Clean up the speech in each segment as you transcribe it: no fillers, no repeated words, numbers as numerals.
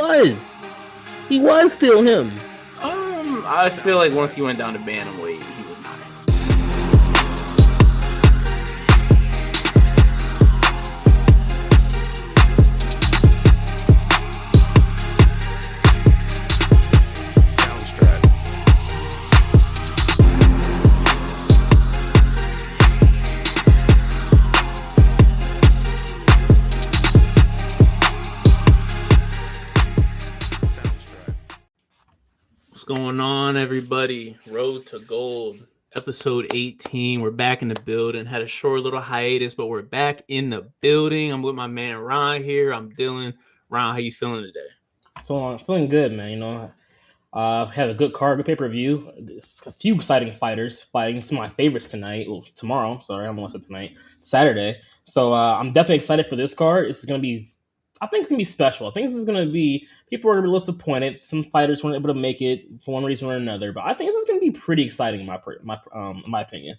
was. He was still him. I feel like once he went down to bantamweight, he was not him. Going on, everybody? Road to Gold, episode 18. We're back in the building. Had a short little hiatus, but we're back in the building. I'm with my man Ron here. I'm Dylan. Ron, how you feeling today? Feeling good, man. You know, I've had a good card, good pay-per-view. A few exciting fighters fighting some of my favorites tonight. Well, tomorrow. Sorry, I'm gonna say tonight, Saturday. So I'm definitely excited for this card. This is gonna be. I think it's gonna be special. I think this is gonna be. People are gonna be a little disappointed. Some fighters weren't able to make it for one reason or another, but I think this is gonna be pretty exciting in my opinion.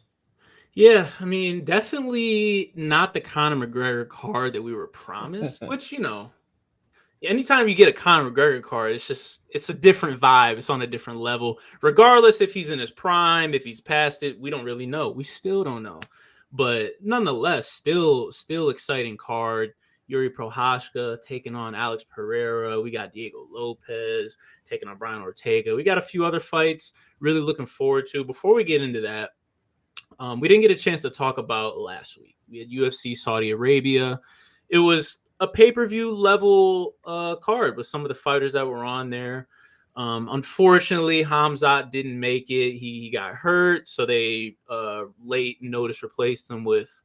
Yeah, I mean, definitely not the Conor McGregor card that we were promised. Which, you know, anytime you get a Conor McGregor card, it's a different vibe. It's on a different level. Regardless if he's in his prime, if he's past it, we don't really know. We still don't know. But nonetheless, still exciting card. Yuri Prochazka taking on Alex Pereira. We got Diego Lopez taking on Brian Ortega. We got a few other fights really looking forward to. Before we get into that, we didn't get a chance to talk about last week. We had UFC Saudi Arabia. It was a pay-per-view level card with some of the fighters that were on there. Unfortunately, Hamzat didn't make it. He got hurt, so they late notice replaced him with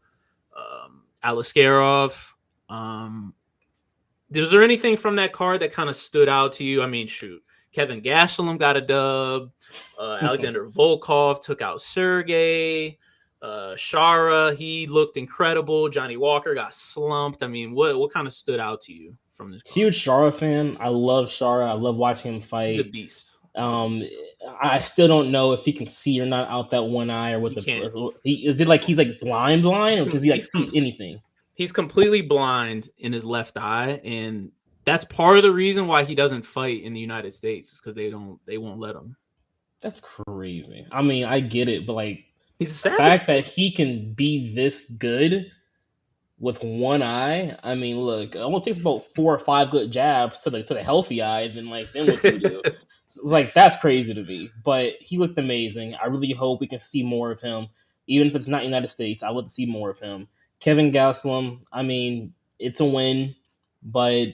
Alaskarov. Was there anything from that card that kind of stood out to you? I mean, shoot, Kevin Gastelum got a dub. Alexander Volkov took out Sergey. Shara, he looked incredible. Johnny Walker got slumped. I mean, what kind of stood out to you from this card? Huge Shara fan. I love Shara. I love watching him fight. He's a beast. I still don't know if he can see or not out that one eye or what is it like he's like blind or does he like see anything? He's completely blind in his left eye, and that's part of the reason why he doesn't fight in the United States is because they won't let him. That's crazy. I mean, I get it, but like he's a savage. The fact that he can be this good with one eye. I mean, look, it only takes about 4 or 5 good jabs to the healthy eye, then what can you do? Like that's crazy to me. But he looked amazing. I really hope we can see more of him, even if it's not United States. I would see more of him. Kevin Gastelum, I mean, it's a win, but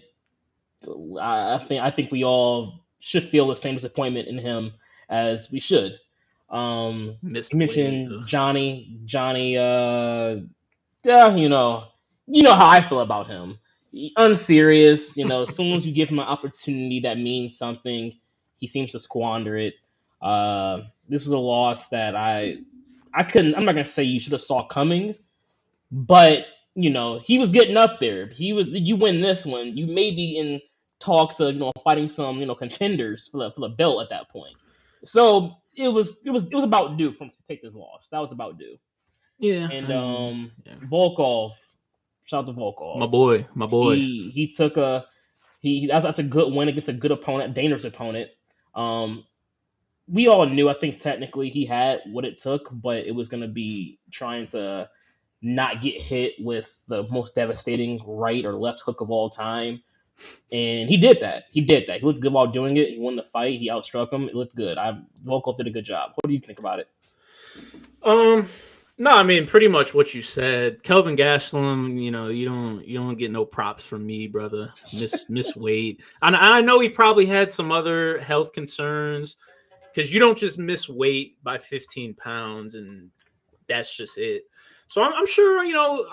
I think we all should feel the same disappointment in him as we should. You mentioned Johnny. Yeah, you know how I feel about him. Unserious, as soon as you give him an opportunity that means something, he seems to squander it. This was a loss that I'm not gonna say you should have saw coming. But, he was getting up there. You win this one, you may be in talks of, fighting some, contenders for the belt at that point. So it was about due for him to take this loss. That was about due. Yeah. And Volkov, shout out to Volkov. My boy. He took that's a good win against a good opponent, dangerous opponent. We all knew, I think technically he had what it took, but it was gonna be trying to not get hit with the most devastating right or left hook of all time. And he did that. He looked good while doing it. He won the fight. He outstruck him. It looked good. Volkov did a good job. What do you think about it? No, I mean, pretty much what you said. Kelvin Gastelum, you don't get no props from me, brother. Miss weight. And I know he probably had some other health concerns because you don't just miss weight by 15 pounds and that's just it. So I'm sure,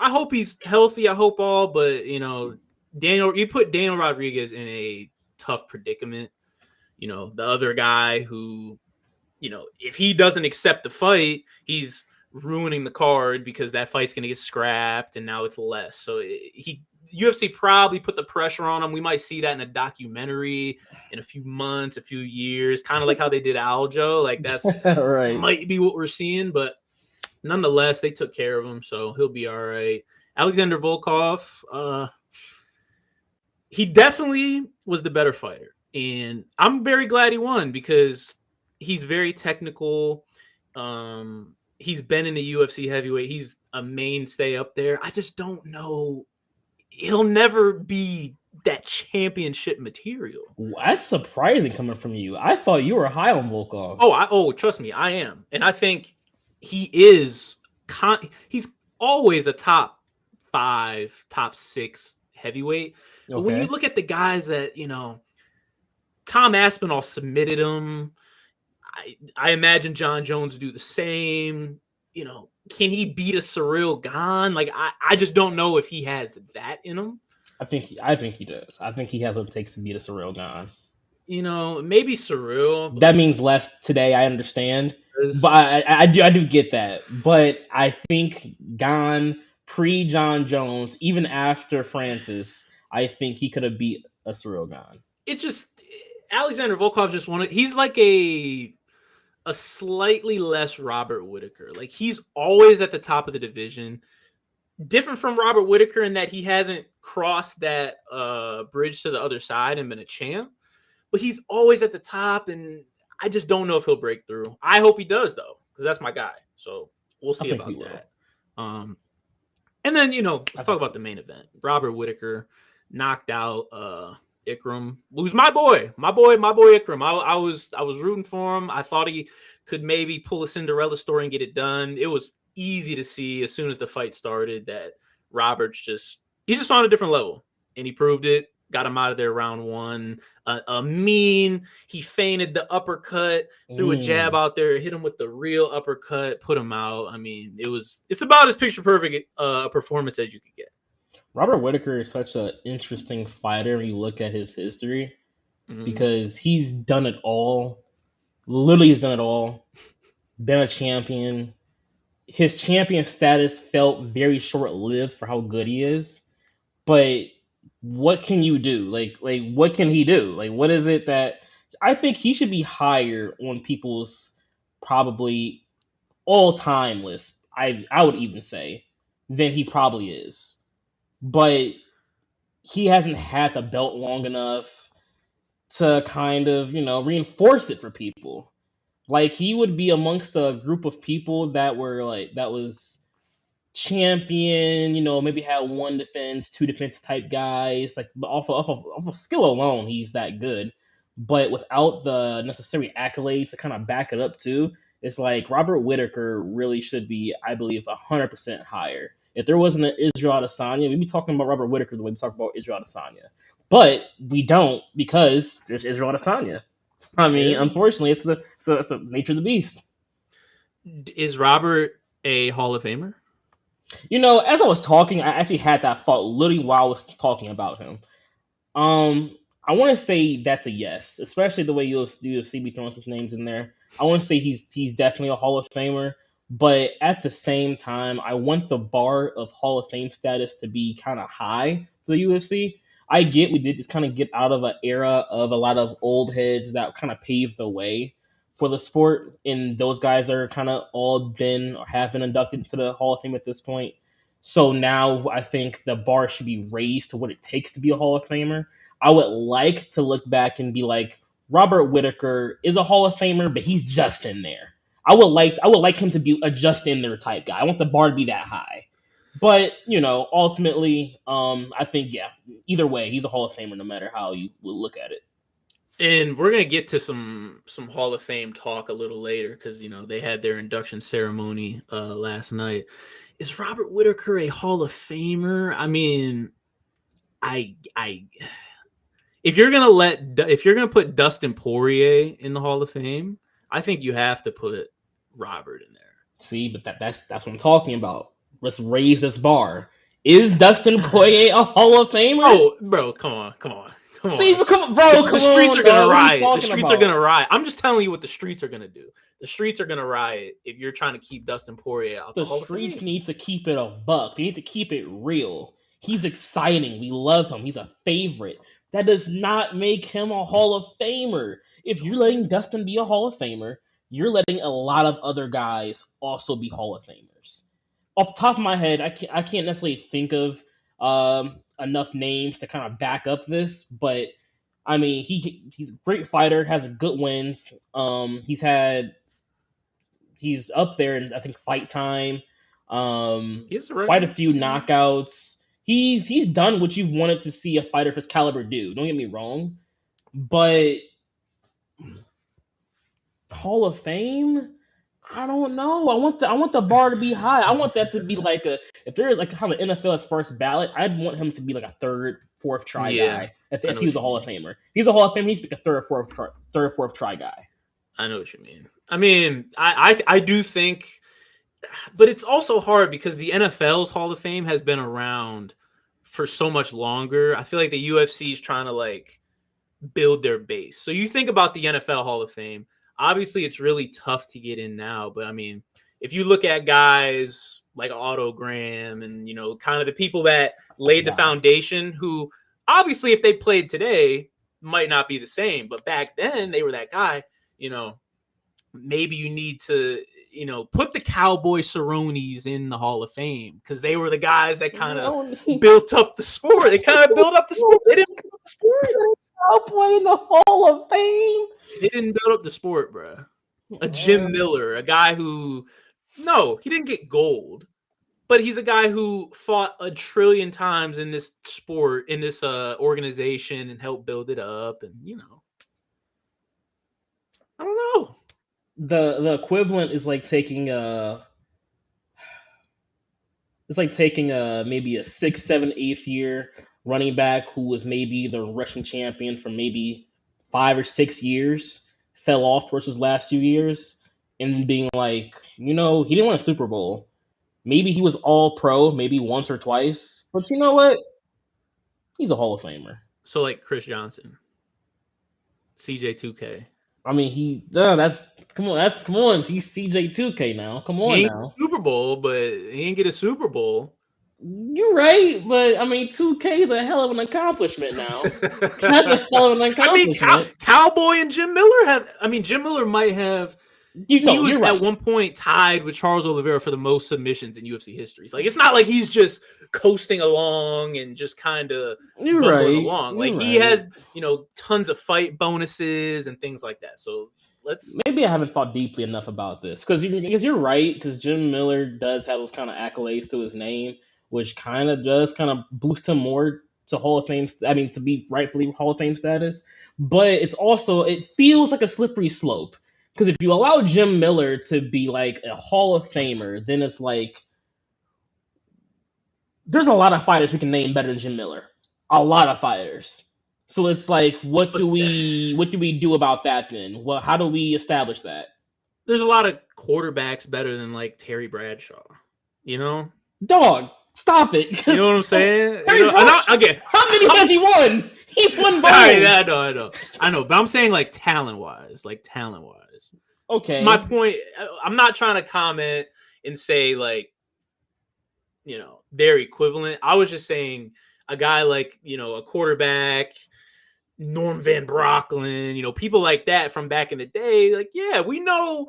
I hope he's healthy. I hope all, but, you put Daniel Rodriguez in a tough predicament. The other guy who, if he doesn't accept the fight, he's ruining the card because that fight's going to get scrapped and now it's less. So UFC probably put the pressure on him. We might see that in a documentary in a few months, a few years, kind of like how they did Aljo. Like that's right. Might be what we're seeing, but nonetheless, they took care of him, so he'll be all right. Alexander Volkov, he definitely was the better fighter. And I'm very glad he won because he's very technical. He's been in the UFC heavyweight. He's a mainstay up there. I just don't know. He'll never be that championship material. That's surprising coming from you. I thought you were high on Volkov. Trust me, I am. And I think he is he's always a top 5, top 6 heavyweight. But when you look at the guys that, Tom Aspinall submitted him. I imagine John Jones do the same. Can he beat a Cyril Gane? Like I just don't know if he has that in him. I think he does. I think he has what it takes to beat a Cyril Gane. Maybe Cyril. That means less today. I understand, but I do get that. But I think Gane pre John Jones, even after Francis, I think he could have beat a Cyril Gane. It's just Alexander Volkov just wanted. He's like a slightly less Robert Whittaker. Like he's always at the top of the division. Different from Robert Whittaker in that he hasn't crossed that bridge to the other side and been a champ, but he's always at the top, and I just don't know if he'll break through. I hope he does though, because that's my guy. So we'll see about that. And then let's talk about the main event. Robert Whittaker knocked out Ikram, who's my boy Ikram. I was rooting for him. I thought he could maybe pull a Cinderella story and get it done. It was easy to see as soon as the fight started that Robert's he's just on a different level, and he proved it. Got him out of there round 1. He feinted the uppercut, threw a jab out there, hit him with the real uppercut, put him out. I mean, it's about as picture perfect performance as you could get. Robert Whittaker is such an interesting fighter when you look at his history, because he's done it all. Literally, he's done it all. Been a champion. His champion status felt very short-lived for how good he is. But what can you do? Like what can he do? Like, what is it that I think he should be higher on people's probably all-time list? I would even say than he probably is. But he hasn't had the belt long enough to kind of, reinforce it for people. Like, he would be amongst a group of people that was champion, maybe had 1 defense, 2 defense type guys. Like, off of skill alone, he's that good. But without the necessary accolades to kind of back it up too, it's like Robert Whittaker really should be, I believe, 100% higher. If there wasn't an Israel Adesanya, we'd be talking about Robert Whittaker the way we talk about Israel Adesanya. But we don't, because there's Israel Adesanya. I mean, unfortunately, it's the nature of the beast. Is Robert a Hall of Famer? As I was talking, I actually had that thought literally while I was talking about him. I want to say that's a yes, especially the way UFC be throwing some names in there. I want to say he's definitely a Hall of Famer, but at the same time, I want the bar of Hall of Fame status to be kind of high for the UFC. I get we did just kind of get out of an era of a lot of old heads that kind of paved the way for the sport, and those guys are kind of all been or have been inducted into the Hall of Fame at this point. So now I think the bar should be raised to what it takes to be a Hall of Famer. I would like to look back and be like, Robert Whittaker is a Hall of Famer, but he's just in there. I would like him to be a just in there type guy. I want the bar to be that high. But, ultimately, I think, either way, he's a Hall of Famer no matter how you look at it. And we're going to get to some Hall of Fame talk a little later because, they had their induction ceremony last night. Is Robert Whittaker a Hall of Famer? I mean, if you're gonna put Dustin Poirier in the Hall of Fame, I think you have to put Robert in there. See, but that's what I'm talking about. Let's raise this bar. Is Dustin Poirier a Hall of Famer? Oh, bro, come on. See, the streets are gonna riot. The streets are gonna riot. I'm just telling you what the streets are gonna do. The streets are gonna riot if you're trying to keep Dustin Poirier out. The streets need to keep it a buck. They need to keep it real. He's exciting. We love him. He's a favorite. That does not make him a Hall of Famer. If you're letting Dustin be a Hall of Famer, you're letting a lot of other guys also be Hall of Famers. Off the top of my head, I can't necessarily think of enough names to kind of back up this, but I mean, he's a great fighter, has good wins. He's up there in I think fight time. He has a Quite a record. few knockouts. He's done what you've wanted to see a fighter of his caliber do. Don't get me wrong, but Hall of Fame. I don't know. I want the bar to be high. I want that to be like a if there is like how the NFL's first ballot, I'd want him to be like a third, fourth try Yeah, guy. If, I if know he was what a you Hall of mean. Famer, if he's a Hall of Famer. He's like a third, fourth try guy. I know what you mean. I mean, I do think, but it's also hard because the NFL's Hall of Fame has been around for so much longer. I feel like the UFC is trying to like build their base. So you think about the NFL Hall of Fame. Obviously, it's really tough to get in now, but I mean, if you look at guys like Otto Graham and kind of the people that That's a laid the guy. foundation, who obviously, if they played today, might not be the same, but back then they were that guy. Maybe you need to put the Cowboy Cerrones in the Hall of Fame because they were the guys that kind of built up the sport. They kind of built up the sport. They didn't build up the sport. Cowboy in the Hall of Fame. They didn't build up the sport, bro. A Jim Miller, a guy who, no, he didn't get gold, but he's a guy who fought a trillion times in this sport, in this organization, and helped build it up. And I don't know. The equivalent is like taking maybe a sixth, seventh, eighth year running back who was maybe the rushing champion for maybe 5 or 6 years, fell off towards his last few years, and being like, he didn't win a Super Bowl. Maybe he was all pro, maybe once or twice, but you know what? He's a Hall of Famer. So like Chris Johnson, CJ2K. I mean, come on. He's CJ2K now. Come He on ain't now. Super Bowl, but he didn't get a Super Bowl. You're right, but I mean, 2K is a hell of an accomplishment now. That's a hell of an I mean, accomplishment. Cowboy and Jim Miller have. I mean, Jim Miller might have. He was You're at right. one point tied with Charles Oliveira for the most submissions in UFC history. Like, it's not like he's just coasting along and just kind of You're bumbling right. along. Like, You're he right. has, tons of fight bonuses and things like that. So let's. Maybe I haven't thought deeply enough about this because you're right because Jim Miller does have those kind of accolades to his name, which kind of does kind of boost him more to Hall of Fame. I mean, to be rightfully Hall of Fame status, but it feels like a slippery slope because if you allow Jim Miller to be like a Hall of Famer, then it's like there's a lot of fighters we can name better than Jim Miller. A lot of fighters. So it's like, what But do we do about that then? Well, how do we establish that? there's a lot of quarterbacks better than like Terry Bradshaw. Dog, stop it. You know what I'm saying? Terry Bradshaw, Again, how many has he won? He's won both. I know, but I'm saying like talent wise. Okay. My point, I'm not trying to comment and say like, they're equivalent. I was just saying a guy like, a quarterback, Norm Van Brocklin, people like that from back in the day. Like, yeah, we know,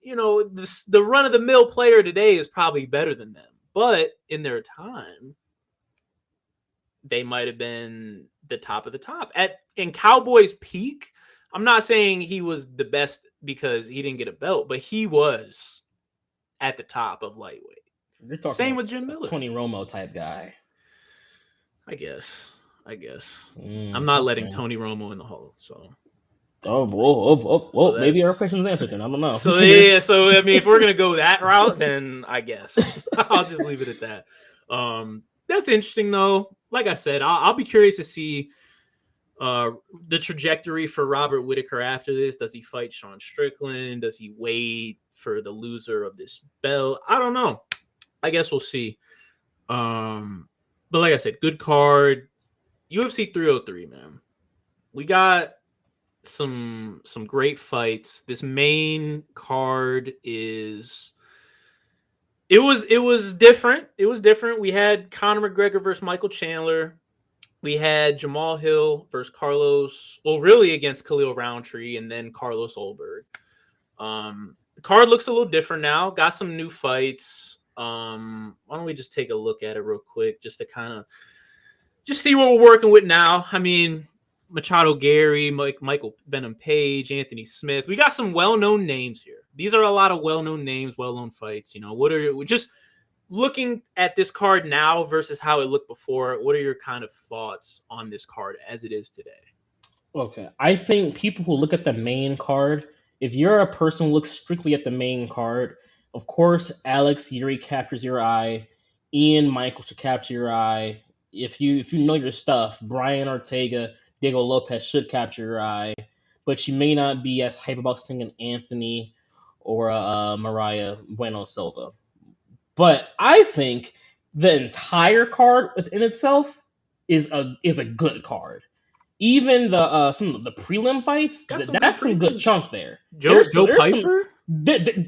the run of the mill player today is probably better than them. But in their time, they might have been the top of the top. In Cowboys' peak, I'm not saying he was the best because he didn't get a belt, but he was at the top of lightweight. You're talking Same about with Jim Miller. Tony Romo type guy. I guess. I'm not letting Tony Romo in the Hall. So. So maybe our question's answered then. I don't know. So yeah, so I mean, if we're gonna go that route, then I guess I'll just leave it at that. That's interesting though. Like I said, I'll be curious to see the trajectory for Robert Whittaker after this. Does he fight Sean Strickland? Does he wait for the loser of this belt? I don't know. I guess we'll see. But like I said, good card. UFC 303, man. We got some great fights. This main card it was different. It was different. We had Conor McGregor versus Michael Chandler. We had Jamal Hill versus Carlos. Well, really against Khalil Roundtree and then Carlos Ulberg. The card looks a little different now. Got some new fights. Why don't we just take a look at it real quick just to kind of just see what we're working with now. I mean, Machado Gary, Michael Venom Page, Anthony Smith. We got some well-known names here. These are a lot of well-known names, well-known fights. We're just looking at this card now versus how it looked before. What are your kind of thoughts on this card as it is today? Okay, I think people who look at the main card, if you're a person who looks strictly at the main card, of course, Alex Yuri captures your eye. Ian Michael should capture your eye. If you know your stuff, Brian Ortega, Diego Lopez should capture your eye. But you may not be as hype about singing Anthony or Mariah Bueno Silva. But I think the entire card within itself is a good card. Even the some of the prelim fights, Got some good that's some good prelims. chunk there. Joe There's some. Pfeiffer?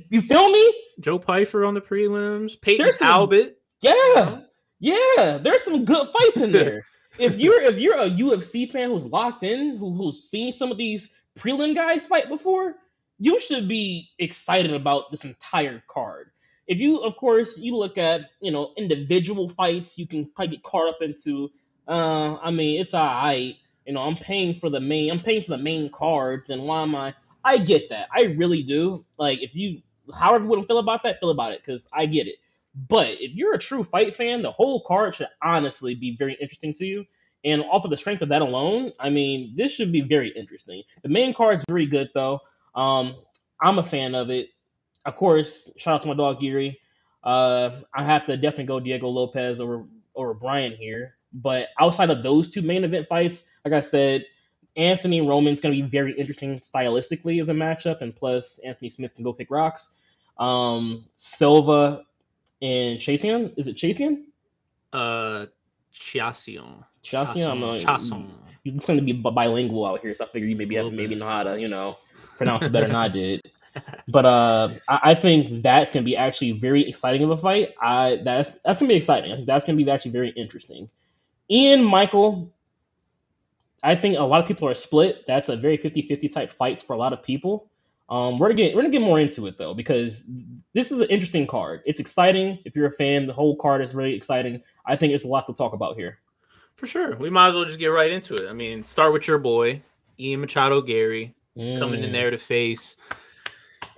You feel me? Joe Pfeiffer on the prelims. Peyton There's some. Talbot. Yeah, yeah. There's some good fights in there. If you're a UFC fan who's locked in, who's seen some of these prelim guys fight before, you should be excited about this entire card. If you, of course, you look at individual fights, you can probably get caught up into. I mean, it's alright. I'm paying for the main. I'm paying for the main card. Then why am I? I get that. I really do. Like, if you, however you want to feel about that, feel about it, because I get it. But if you're a true fight fan, the whole card should honestly be very interesting to you. And off of the strength of that alone, I mean, this should be very interesting. The main card is very good, though. I'm a fan of it. Of course, shout out to my dog Geary. I have to definitely go Diego Lopez over Brian here. But outside of those two main event fights, like I said, Anthony Roman's going to be very interesting stylistically as a matchup, and plus Anthony Smith can go kick rocks. Silva and Chasian, is it Chasian? Chassion. Chasian, I'm not. Chasson. You claim to be bilingual out here, so I figured you maybe know how to pronounce it better than I did. But I think that's gonna be actually very exciting of a fight. That's gonna be exciting. I think that's gonna be actually very interesting. Ian Michael, I think a lot of people are split. That's a very 50-50 type fight for a lot of people. We're gonna get more into it though, because this is an interesting card. It's exciting. If you're a fan, the whole card is really exciting. I think it's a lot to talk about here. For sure. We might as well just get right into it. I mean, start with your boy, Ian Machado Gary, coming in there to face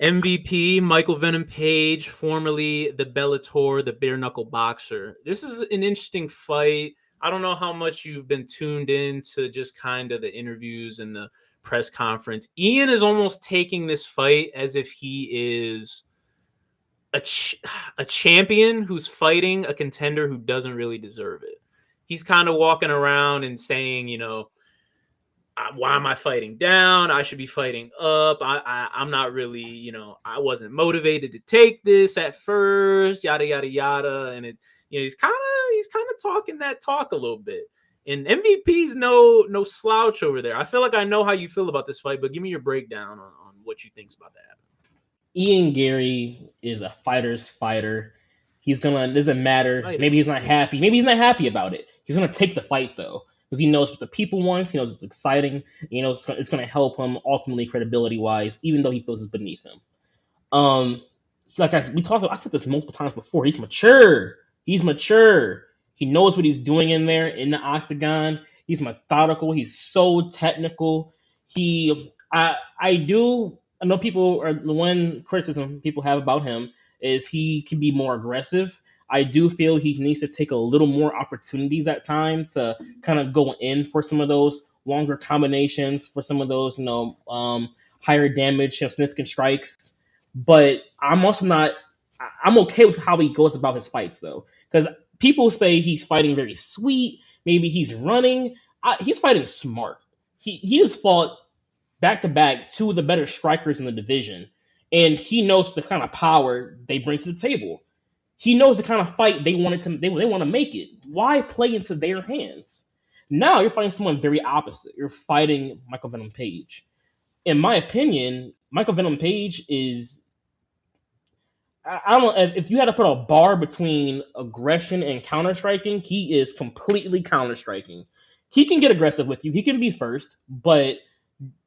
MVP Michael Venom Page, formerly the Bellator, the bare knuckle boxer. This is an interesting fight. I don't know how much you've been tuned in to just kind of the interviews and the press conference. Ian is almost taking this fight as if he is a champion who's fighting a contender who doesn't really deserve it. He's kind of walking around and saying, why am I fighting down? I should be fighting up. I'm not really, I wasn't motivated to take this at first, yada, yada, yada. And he's kind of talking that talk a little bit. And MVP's no slouch over there. I feel like I know how you feel about this fight, but give me your breakdown on what you think's about that. Ian Gary is a fighter's fighter. Doesn't matter. Maybe he's not happy. Maybe he's not happy about it. He's gonna take the fight though, because he knows what the people want. He knows it's exciting. It's gonna help him ultimately credibility wise, even though he feels it's beneath him. I said this multiple times before. He's mature. He's mature. He knows what he's doing in there in the octagon. He's methodical. He's so technical. I know people are the one criticism people have about him is he can be more aggressive. I do feel he needs to take a little more opportunities at time to kind of go in for some of those longer combinations, for some of those, higher damage, significant strikes. But I'm also not. I'm okay with how he goes about his fights though, because people say he's fighting very sweet. Maybe he's running. He's fighting smart. He has fought back to back two of the better strikers in the division, and he knows the kind of power they bring to the table. He knows the kind of fight they want to make it. Why play into their hands? Now you're fighting someone very opposite. You're fighting Michael Venom Page. In my opinion, Michael Venom Page is. I don't know if you had to put a bar between aggression and counter striking. He is completely counter striking. He can get aggressive with you. He can be first, but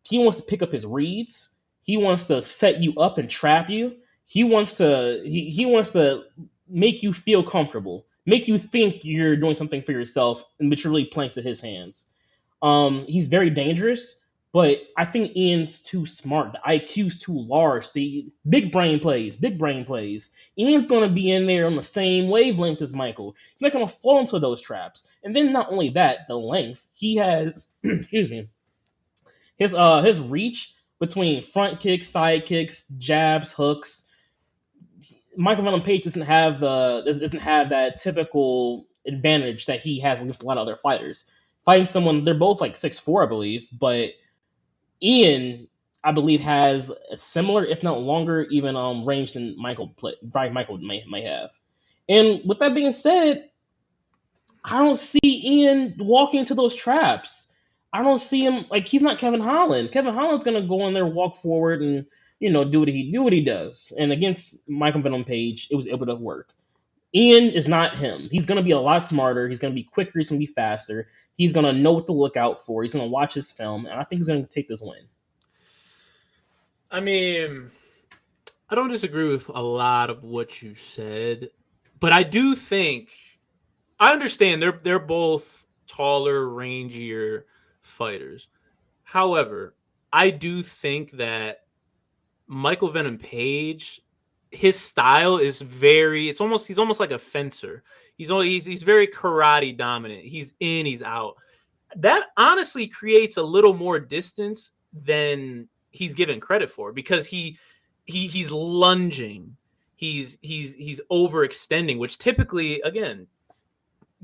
he wants to pick up his reads. He wants to set you up and trap you. He wants to make you feel comfortable, make you think you're doing something for yourself, and but you're really playing to his hands. He's very dangerous, but I think Ian's too smart. The IQ's too large. See, big brain plays, big brain plays. Ian's gonna be in there on the same wavelength as Michael. He's not gonna fall into those traps. And then not only that, the length he has. Excuse me. His reach between front kicks, side kicks, jabs, hooks. Michael Venom Page doesn't have that typical advantage that he has against a lot of other fighters. Fighting someone, they're both like 6'4", I believe, but Ian, I believe, has a similar, if not longer, even range than Michael may have. And with that being said, I don't see Ian walking into those traps. I don't see him like he's not Kevin Holland. Kevin Holland's gonna go in there, walk forward, and do what he does. And against Michael Venom Page, it was able to work. Ian is not him. He's gonna be a lot smarter. He's gonna be quicker. He's gonna be faster. He's gonna know what to look out for. He's gonna watch his film, and I think he's gonna take this win. I mean, I don't disagree with a lot of what you said, but I do think I understand they're both taller, rangier fighters. However, I do think that Michael Venom Page, his style is he's almost like a fencer. He's very karate dominant. He's in, he's out. That honestly creates a little more distance than he's given credit for because he's lunging. He's overextending, which typically, again,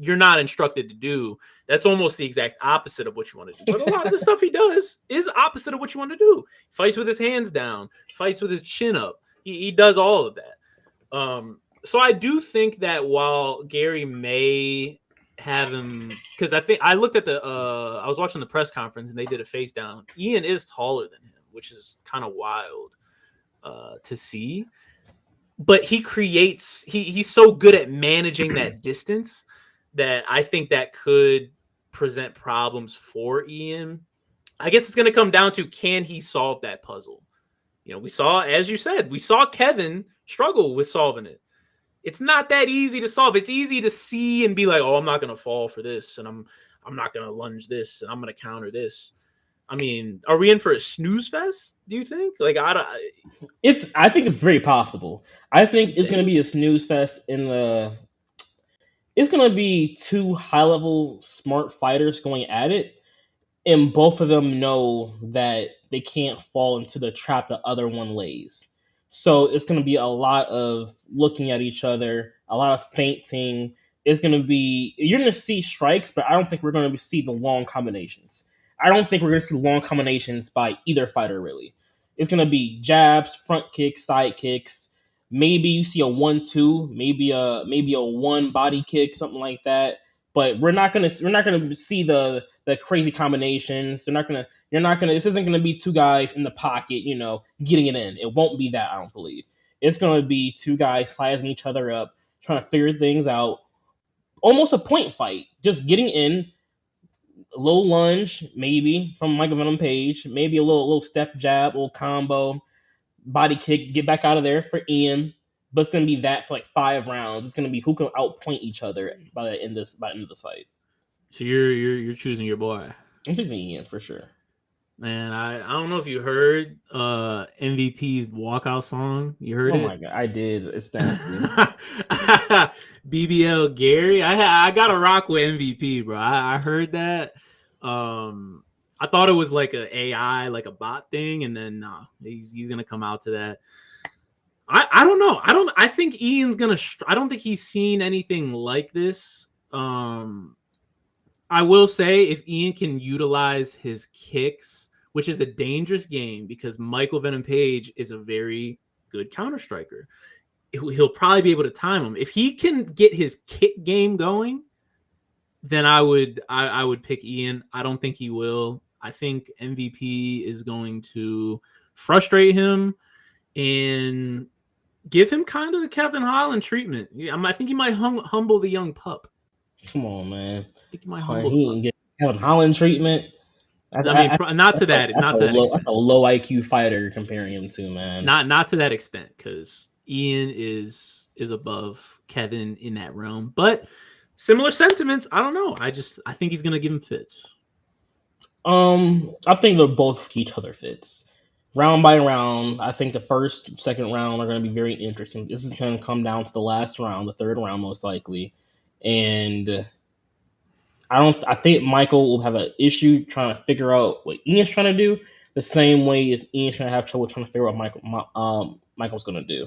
you're not instructed to do. That's almost the exact opposite of what you want to do. But a lot of the stuff he does is opposite of what you want to do. Fights with his hands down, fights with his chin up. He does all of that. So I do think that while Gary may have him, because I looked at I was watching the press conference and they did a face down. Ian is taller than him, which is kind of wild to see. But he's so good at managing that distance that I think that could present problems for Ian. I guess it's going to come down to, can he solve that puzzle? We saw, as you said, Kevin struggle with solving it. It's not that easy to solve. It's easy to see and be like, oh, I'm not going to fall for this, and I'm not going to lunge this, and I'm going to counter this. I mean, are we in for a snooze fest, do you think? Like, I think it's very possible. I think it's going to be a snooze fest it's going to be two high-level smart fighters going at it, and both of them know that they can't fall into the trap the other one lays. So it's going to be a lot of looking at each other, a lot of feinting. You're going to see strikes, but I don't think we're going to see the long combinations. I don't think we're going to see long combinations by either fighter, really. It's going to be jabs, front kicks, side kicks. Maybe you see a 1-2, maybe a one body kick, something like that. But we're not gonna see the crazy combinations. This isn't gonna be two guys in the pocket, getting it in. It won't be that, I don't believe. It's gonna be two guys sizing each other up, trying to figure things out. Almost a point fight, just getting in. A little lunge, maybe from Michael Venom Page, maybe a little step jab, little combo, body kick, get back out of there for Ian. But it's gonna be that for like 5 rounds. It's gonna be who can outpoint each other by the end of this fight. So you're choosing your boy. I'm choosing Ian for sure. Man, I don't know if you heard MVP's walkout song. You heard it? Oh my god, I did. It's nasty. BBL Gary, I gotta rock with MVP, bro. I heard that. I thought it was like an AI, like a bot thing, and then nah, he's gonna come out to that. I don't know. I think Ian's gonna. I don't think he's seen anything like this. I will say, if Ian can utilize his kicks, which is a dangerous game because Michael Venom Page is a very good counter striker, he'll probably be able to time him. If he can get his kick game going, then I would pick Ian. I don't think he will. I think MVP is going to frustrate him and give him kind of the Kevin Holland treatment. I think he might humble the young pup. Come on, man. I think he might humble he can get Kevin Holland treatment. Not to that extent. That's a low IQ fighter comparing him to, man. Not to that extent, because Ian is above Kevin in that realm. But similar sentiments. I don't know. I think he's gonna give him fits. I think they're both each other fits. Round by round, I think the first, second round are going to be very interesting. This is going to come down to the last round, the third round most likely, and I don't. I think Michael will have an issue trying to figure out what Ian's trying to do, the same way as Ian's trying to have trouble trying to figure out what Michael's going to do.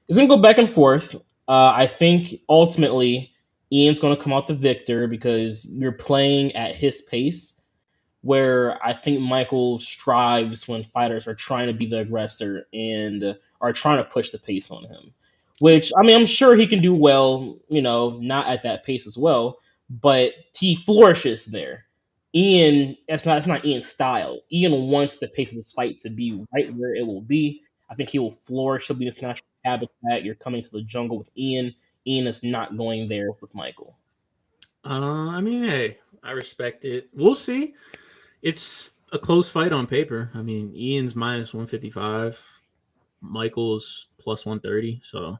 It's going to go back and forth. I think ultimately Ian's going to come out the victor because you're playing at his pace where I think Michael strives when fighters are trying to be the aggressor and are trying to push the pace on him. Which I mean, I'm sure he can do well, not at that pace as well, but he flourishes there. Ian, that's not Ian's style. Ian wants the pace of this fight to be right where it will be. I think he will flourish. He'll be this natural habitat. You're coming to the jungle with Ian. Ian is not going there with Michael. I mean, hey, I respect it. We'll see. It's a close fight on paper. I mean, Ian's minus 155, Michael's plus 130. So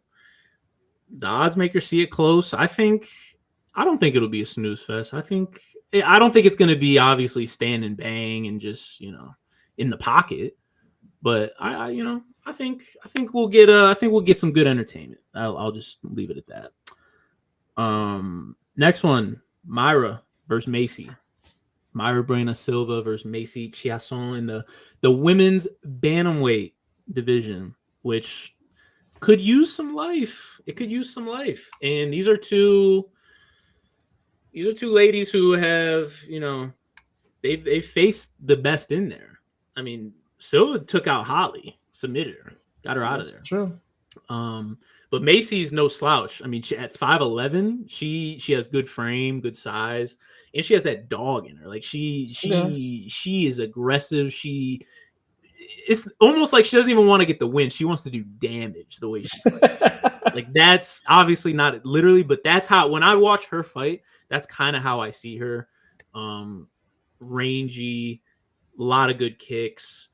the odds makers see it close. I don't think it'll be a snooze fest. I don't think it's going to be obviously stand and bang and just in the pocket. But I think we'll get some good entertainment. I'll just leave it at that. Next one, Myra versus Macy. Myra Brena Silva versus Macy Chiasson in the women's bantamweight division, which could use some life. It could use some life. And these are two ladies who have, they've faced the best in there. I mean, Silva took out Holly, submitted her, got her out of That's there. true. But Macy's no slouch. I mean, at 5'11", she has good frame, good size, and she has that dog in her. Like she is aggressive. It's almost like she doesn't even want to get the win. She wants to do damage the way she fights. Like that's obviously not literally, but that's how when I watch her fight, that's kind of how I see her. Rangy, a lot of good kicks.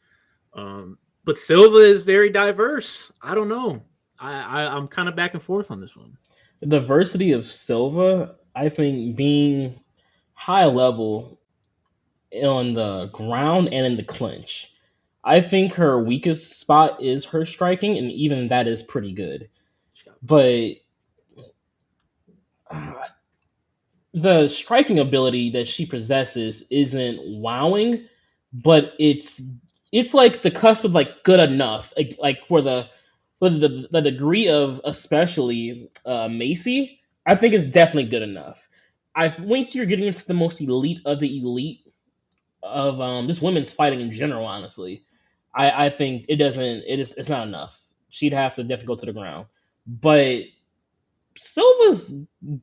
But Silva is very diverse. I don't know. I'm kind of back and forth on this one. The diversity of Silva, I think, being high level on the ground and in the clinch. I think her weakest spot is her striking, and even that is pretty good. But uh, the striking ability that she possesses isn't wowing, but it's like the cusp of like good enough, like for the degree of especially Macy, I think it's definitely good enough. I once you're getting into the most elite of the elite of just women's fighting in general, honestly, I think it's not enough. She'd have to definitely go to the ground, but Silva's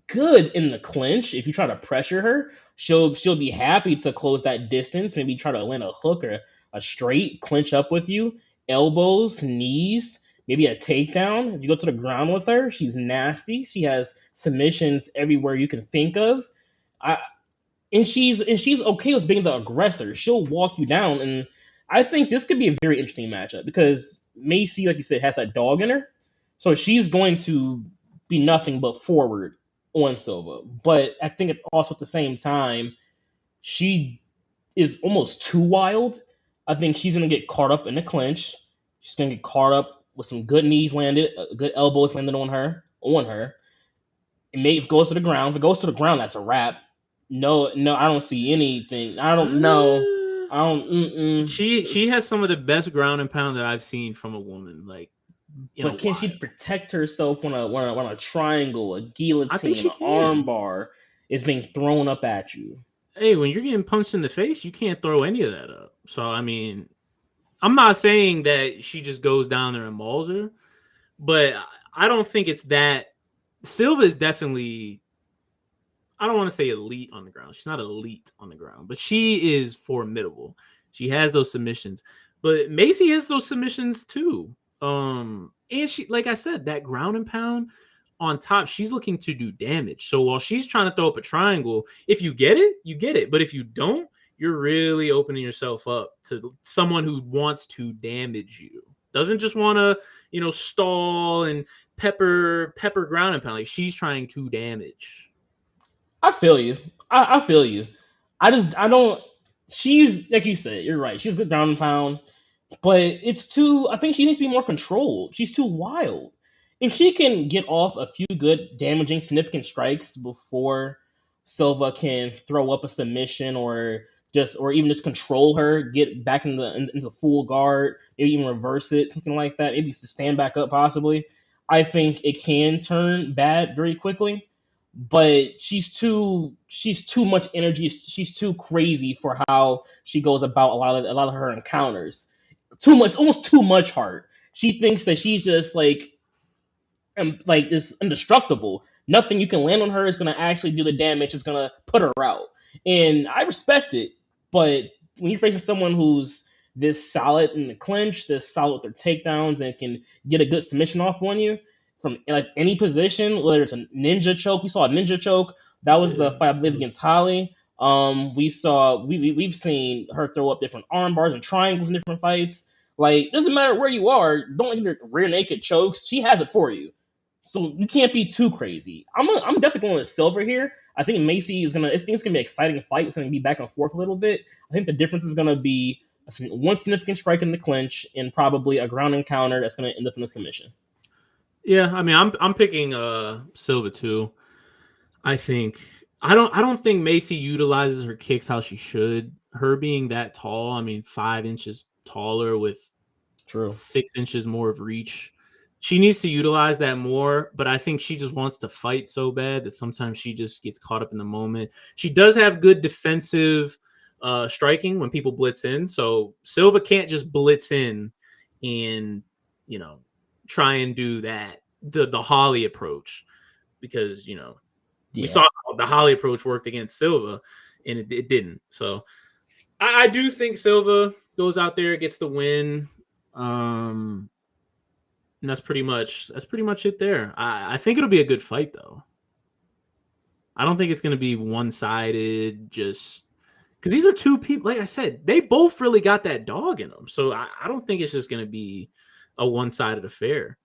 good in the clinch. If you try to pressure her, she'll be happy to close that distance. Maybe try to land a hook or a straight clinch up with you, elbows, knees, maybe a takedown. If you go to the ground with her, she's nasty. She has submissions everywhere you can think of. I, and she's okay with being the aggressor. She'll walk you down, and I think this could be a very interesting matchup because Macy, like you said, has that dog in her, so she's going to be nothing but forward on Silva. But I think also at the same time, she is almost too wild. I think she's gonna get caught up in the clinch. She's gonna get caught up with some good knees landed, good elbows landed on her. If it goes to the ground. If it goes to the ground, that's a wrap. No, no, I don't see anything. I don't know. I don't. She has some of the best ground and pound that I've seen from a woman. Like in a But can she while. protect herself when a triangle, a I think guillotine, she an arm can. bar is being thrown up at you? Hey, when you're getting punched in the face, you can't throw any of that up. So I mean, I'm not saying that she just goes down there and mauls her, but I don't think it's that. Silva is definitely. I don't want to say elite on the ground. She's not elite on the ground, but she is formidable. She has those submissions, but Macy has those submissions too. And she, like I said, that ground and pound on top, she's looking to do damage. So while she's trying to throw up a triangle, if you get it, you get it. But if you don't, you're really opening yourself up to someone who wants to damage you. Doesn't just want to, stall and pepper ground and pound. Like she's trying to damage. I feel you. I feel you. I don't. she's like you said, you're right. She's good ground and pound. But it's too. I think she needs to be more controlled. She's too wild. If she can get off a few good, damaging, significant strikes before Silva can throw up a submission or even just control her, get back into full guard, maybe even reverse it, something like that, maybe to stand back up possibly. I think it can turn bad very quickly. But she's too much energy. She's too crazy for how she goes about a lot of her encounters. Too much, almost too much heart. She thinks that she's just like this indestructible. Nothing you can land on her is gonna actually do the damage. It's gonna put her out, and I respect it. But when you're facing someone who's this solid in the clinch, this solid with their takedowns, and can get a good submission off on you from like any position, whether it's a ninja choke. We saw a ninja choke. That was the Yeah, fight I believe against Holly. We've seen her throw up different arm bars and triangles in different fights. Like, doesn't matter where you are, don't let your rear naked chokes. She has it for you. So you can't be too crazy. I'm definitely going with Silver here. I think Macy is gonna. I think it's gonna be an exciting fight. It's gonna be back and forth a little bit. I think the difference is gonna be one significant strike in the clinch and probably a ground encounter that's gonna end up in a submission. yeah. I mean, I'm picking Silva too. I don't think Macy utilizes her kicks how she should. Her being that tall, I mean, 5 inches taller with True. 6 inches more of reach. She needs to utilize that more, but I think she just wants to fight so bad that sometimes she just gets caught up in the moment. She does have good defensive striking when people blitz in, so Silva can't just blitz in and try and do that the Holly approach because we Yeah. saw how the Holly approach worked against Silva and it didn't. So I do think Silva goes out there, gets the win. And that's pretty much it there. I think it'll be a good fight though. I don't think it's going to be one-sided just because these are two people. Like I said, they both really got that dog in them. So I don't think it's just going to be a one-sided affair.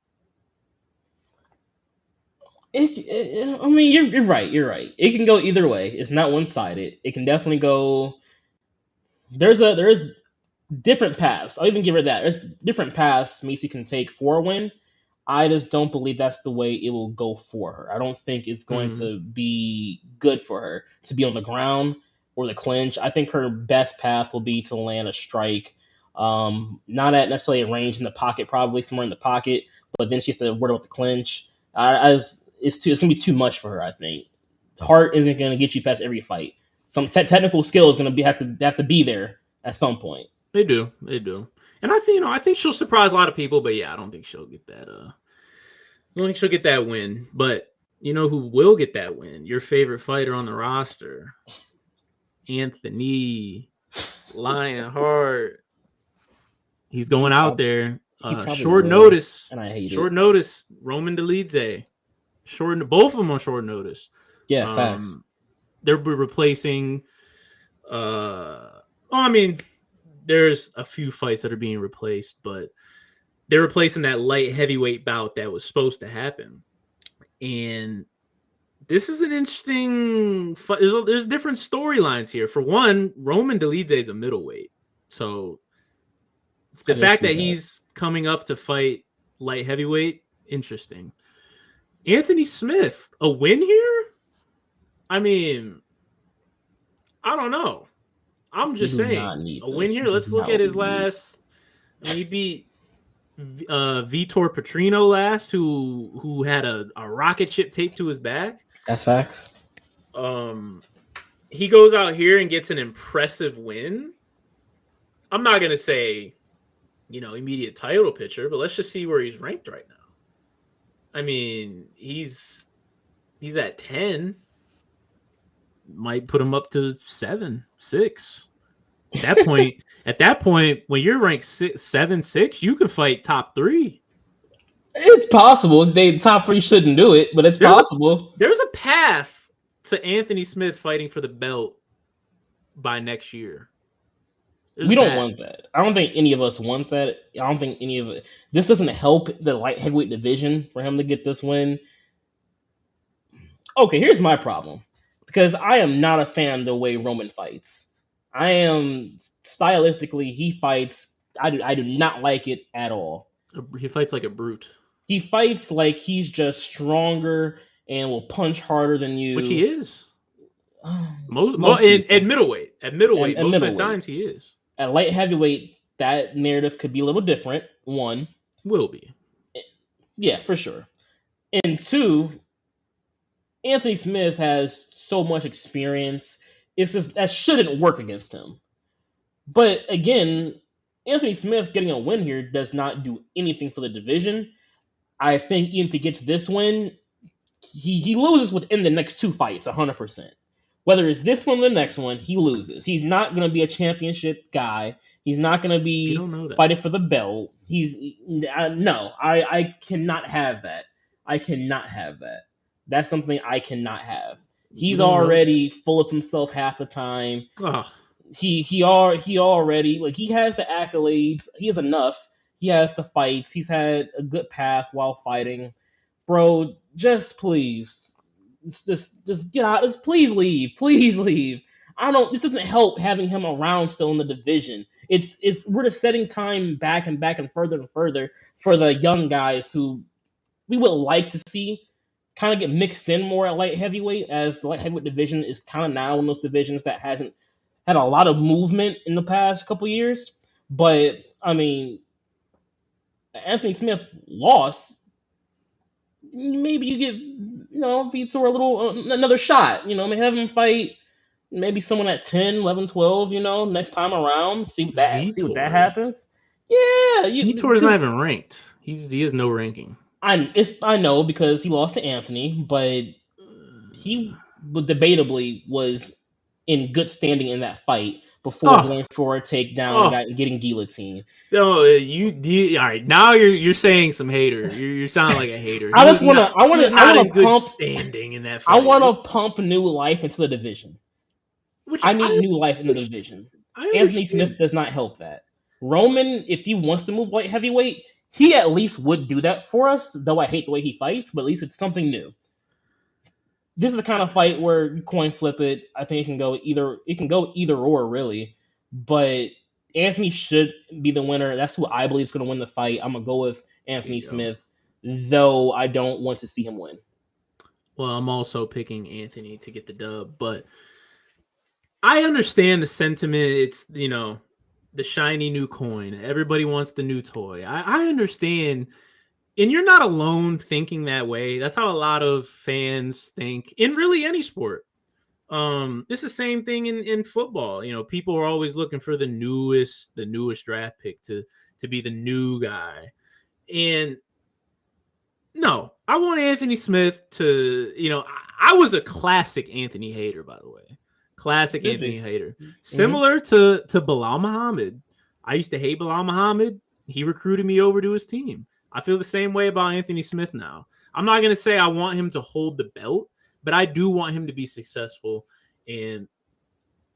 I mean, you're right. You're right. It can go either way. It's not one sided. It can definitely go. There's different paths. I'll even give her that. There's different paths Macy can take for a win. I just don't believe that's the way it will go for her. I don't think it's going Mm. to be good for her to be on the ground or the clinch. I think her best path will be to land a strike, not at necessarily a range in the pocket, probably somewhere in the pocket, but then she has to worry about the clinch. It's gonna be too much for her. I think heart isn't gonna get you past every fight. Some technical skill is gonna be have to be there at some point. They do, and I think she'll surprise a lot of people. But yeah, I don't think she'll get that. I don't think she'll get that win. But you know who will get that win? Your favorite fighter on the roster, Anthony Lionheart. He's He going out probably there. he probably Short will, notice. and I hate Short it. notice. Roman Dolidze. Both of them on short notice. Yeah, facts. Um, they're replacing. I mean, there's a few fights that are being replaced, but they're replacing that light heavyweight bout that was supposed to happen. And this is an interesting fight. There's different storylines here. For one, Roman Dolidze is a middleweight, so I the did fact see that that. he's coming up to fight light heavyweight, interesting. Anthony Smith, a win here? I mean, I don't know. I'm We just do not saying need a win this. here. This is Let's look not at what we his need. last. I mean, he beat Vitor Petrino last, who had a rocket ship taped to his back. That's facts. Um, he goes out here and gets an impressive win. I'm not gonna say, immediate title picture, but let's just see where he's ranked right now. I mean, he's at 10. Might put him up to 7, 6. At that point, when you're ranked 7, 6, you can fight top 3. It's possible. They top three shouldn't do it, but it's There's a possible. there's a path to Anthony Smith fighting for the belt by next year. There's a We don't path. want that. I don't think any of us want that. I don't think any of it. This doesn't help the light heavyweight division for him to get this win. Okay, here's my problem. Because I am not a fan of the way Roman fights. I am stylistically, he fights. I do not like it at all. He fights like a brute, He fights like he's just stronger and will punch harder than which he you. is. Most Most at people middleweight, and most of the middleweight. times he is. At light heavyweight, that narrative could be a little different. One, Will be. yeah, for sure. And two, Anthony Smith has so much experience. It's just that shouldn't work against him. But again, Anthony Smith getting a win here does not do anything for the division. I think even if he gets this win, he loses within the next two fights, 100%. Whether it's this one or the next one, he loses. He's not going to be a championship guy. He's not going to You be don't know that. fighting for the belt. No, I cannot have that. I cannot have that. That's something I cannot have. You He's don't know that. already full of himself half the time. Oh, He already like he has the accolades. He has enough. He has the fights. He's had a good path while fighting. Bro, just please, just get out. Just please leave. Please leave. I don't. This doesn't help having him around still in the division. It's we're just setting time back and further for the young guys who we would like to see kind of get mixed in more at light heavyweight, as the light heavyweight division is kind of now one of those divisions that hasn't had a lot of movement in the past couple years. But I mean, Anthony Smith lost. Maybe you get Vitor a little another shot. Maybe have him fight maybe someone at 10, 11, 12. Next time around, see what that Vitor. happens. Yeah, Vitor is not even ranked. He has no ranking. I know because he lost to Anthony, but he debatably was in good standing in that fight before Oh, going for a takedown oh. and getting guillotined. No, you all right. Now you're saying some hater. You're sounding like a hater. I just wanna I He wanna was I not wanna in good pump standing in that I fight. wanna pump new life into the division. Which I need new life in the division. I Anthony Smith understand. does not help that. Roman, if he wants to move light heavyweight, he at least would do that for us, though I hate the way he fights, but at least it's something new. This is the kind of fight where you coin flip it. I think it can go either or really. But Anthony should be the winner. That's who I believe is gonna win the fight. I'm gonna go with There Anthony you go. Smith, though I don't want to see him win. Well, I'm also picking Anthony to get the dub, but I understand the sentiment. It's the shiny new coin. Everybody wants the new toy. I understand. And you're not alone thinking that way. That's how a lot of fans think in really any sport. It's the same thing in football. People are always looking for the newest draft pick to be the new guy. And no, I want Anthony Smith to, I was a classic Anthony hater, by the way. Classic Should Anthony be. hater. Hmm. Similar to Bilal Muhammad. I used to hate Bilal Muhammad. He recruited me over to his team. I feel the same way about Anthony Smith now. I'm not going to say I want him to hold the belt, but I do want him to be successful. And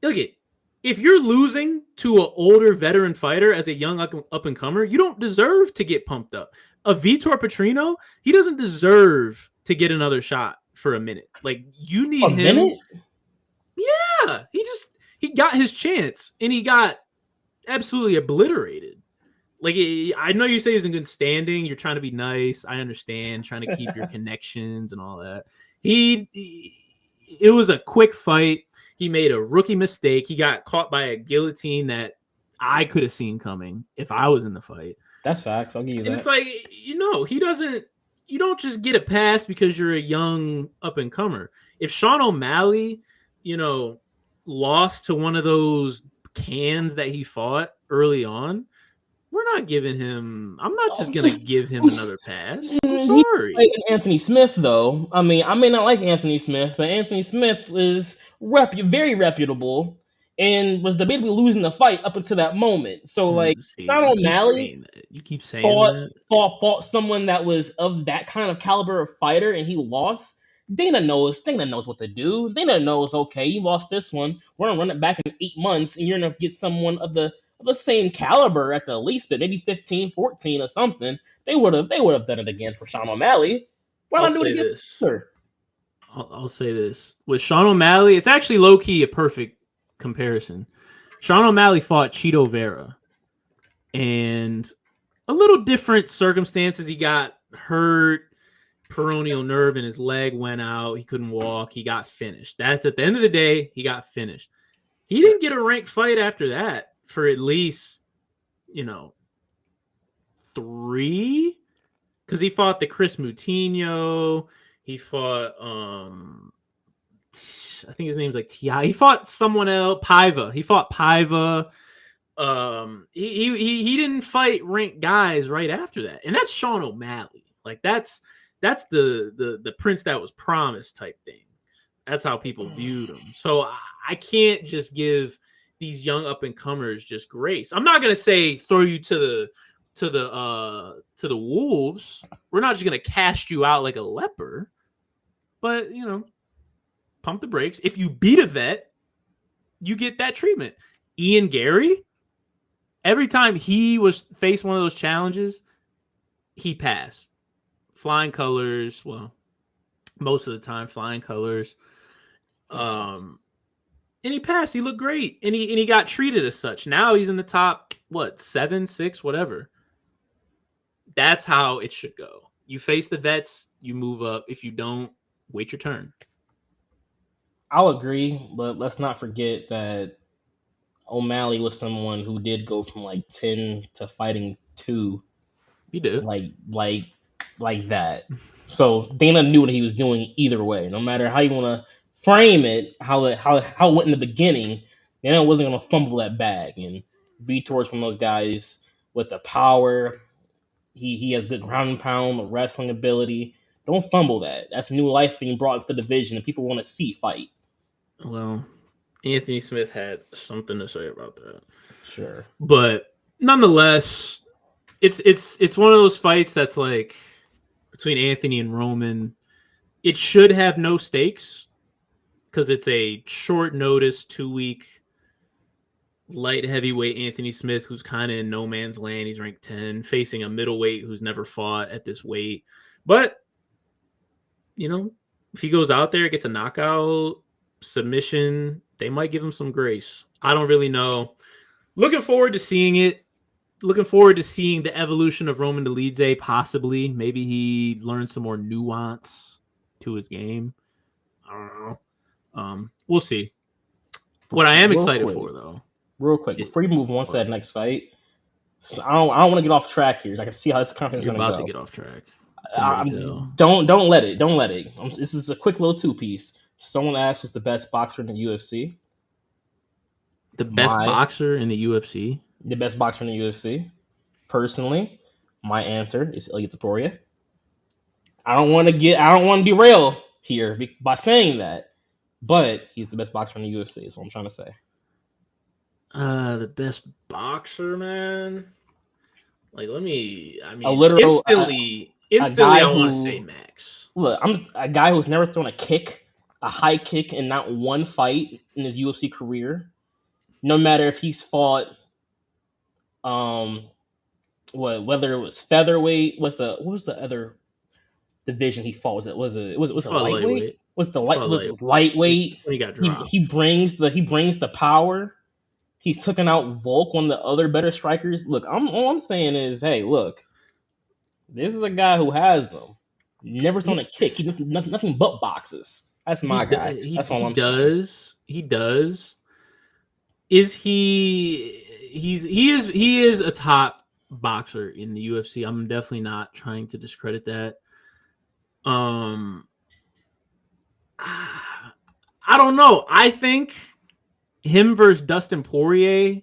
look at, if you're losing to an older veteran fighter as a young up and comer, you don't deserve to get pumped up. A Vitor Petrino, he doesn't deserve to get another shot for a minute. Like, you need A him. minute? Yeah, he got his chance and he got absolutely obliterated. Like, I know you say he's in good standing. You're trying to be nice. I understand, trying to keep your connections and all that. It was a quick fight. He made a rookie mistake. He got caught by a guillotine that I could have seen coming if I was in the fight. That's facts. I'll give you And that. it's like, he doesn't, you don't just get a pass because you're a young up and comer. If Sean O'Malley, lost to one of those cans that he fought early on, I'm not just going to give him another pass. I'm He's sorry. fighting Anthony Smith, though. I mean, I may not like Anthony Smith, but Anthony Smith is very reputable and was debatably losing the fight up until that moment. So, like, See, Sean you keep O'Malley saying that. You keep saying fought, that. fought someone that was of that kind of caliber of fighter and he lost. Dana knows what to do. Dana knows, okay, you lost this one. We're gonna run it back in 8 months, and you're gonna get someone of the same caliber at the least, but maybe 15, 14 or something. They would have done it again for Sean O'Malley. Why I'll not do it say again? this. Sure. I'll say this. With Sean O'Malley, it's actually low-key a perfect comparison. Sean O'Malley fought Cheeto Vera, and a little different circumstances. He got hurt, peroneal nerve in his leg went out. He couldn't walk. He got finished. That's at the end of the day. He got finished. He didn't get a ranked fight after that for at least, 3, because he fought the Chris Moutinho. He fought, I think his name's like T.I. He fought someone else, Paiva. He fought Paiva. He didn't fight ranked guys right after that, and that's Sean O'Malley. Like that's the prince that was promised type thing. That's how people viewed him. So I can't just give these young up and comers just grace. I'm not gonna say throw you to the wolves. We're not just gonna cast you out like a leper, but pump the brakes. If you beat a vet, you get that treatment. Ian Gary, every time he was faced one of those challenges, he passed. Flying colors. Well, most of the time, flying colors. And he passed. He looked great, and he got treated as such. Now he's in the top 7, 6, whatever. That's how it should go. You face the vets, you move up. If you don't, wait your turn. I'll agree, but let's not forget that O'Malley was someone who did go from like 10 to fighting 2. He did. Like that. So Dana knew what he was doing either way. No matter how you want to frame it, how it went in the beginning, Dana wasn't going to fumble that bag. And Vitor's one of those guys with the power. He has good ground and pound, wrestling ability. Don't fumble that. That's new life being brought into the division, and people want to see fight. Well, Anthony Smith had something to say about that. Sure, but nonetheless, it's one of those fights that's like between Anthony and Roman. It should have no stakes because it's a short notice 2-week light heavyweight Anthony Smith, who's kind of in no man's land. He's ranked 10, facing a middleweight who's never fought at this weight. But if he goes out there, gets a knockout, submission, they might give him some grace. I don't really know. Looking forward to seeing it. Looking forward to seeing the evolution of Roman Dolidze, possibly. Maybe he learns some more nuance to his game. I don't know. We'll see. What I am excited for, though. Real quick, before you move on to that next fight, so I don't want to get off track here. I can see how this conference is going to go. You're about to get off track. Don't let it. Don't let it. This is a quick little 2-piece. Someone asked who's the best boxer in the UFC. The best boxer in the UFC? The best boxer in the UFC. Personally, my answer is Ilya Topuria. I don't want to derail here by saying that, but he's the best boxer in the UFC. Is what I'm trying to say. The best boxer, man. Instantly, I want to say Max. Look, I'm a guy who's never thrown a high kick in not one fight in his UFC career. No matter if he's fought, whether it was featherweight, what was the other division he fought? Was it lightweight? Was lightweight? He got dropped. He brings the power. He's taken out Volk, one of the other better strikers. Look, all I'm saying is, hey, look, this is a guy who has them. Never thrown a kick. He nothing but boxes. That's my guy. That's all I'm saying. He does. Is he? He is a top boxer in the UFC. I'm definitely not trying to discredit that. I don't know. I think him versus Dustin Poirier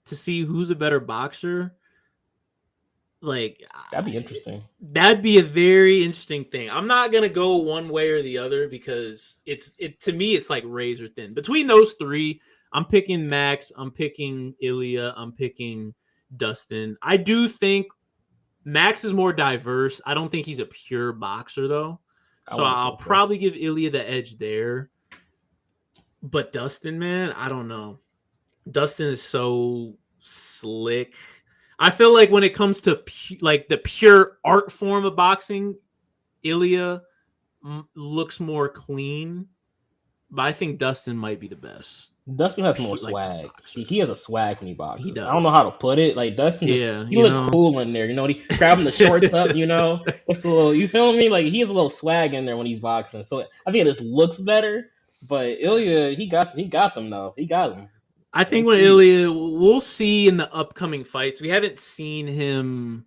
to see who's a better boxer. That'd be interesting. That'd be a very interesting thing. I'm not gonna go one way or the other because to me it's like razor thin. Between those three, I'm picking Max, I'm picking Ilya, I'm picking Dustin. I do think Max is more diverse. I don't think he's a pure boxer though. So I'll probably give Ilya the edge there. But Dustin, man, I don't know. Dustin is so slick. I feel like when it comes to the pure art form of boxing, Ilya looks more clean. But I think Dustin might be the best. Dustin has more like a swag. boxer. He has a swag when he He boxes. I don't know does. how to put it. Like Dustin just Yeah, he you look know. cool in there. You know, he grabbing the shorts up. You know, it's a little. You feel me? Like he has a little swag in there when he's boxing. So I think it just looks better. But Ilya, he got them though. He got them. I Let him think when see. Ilya, we'll see in the upcoming fights. We haven't seen him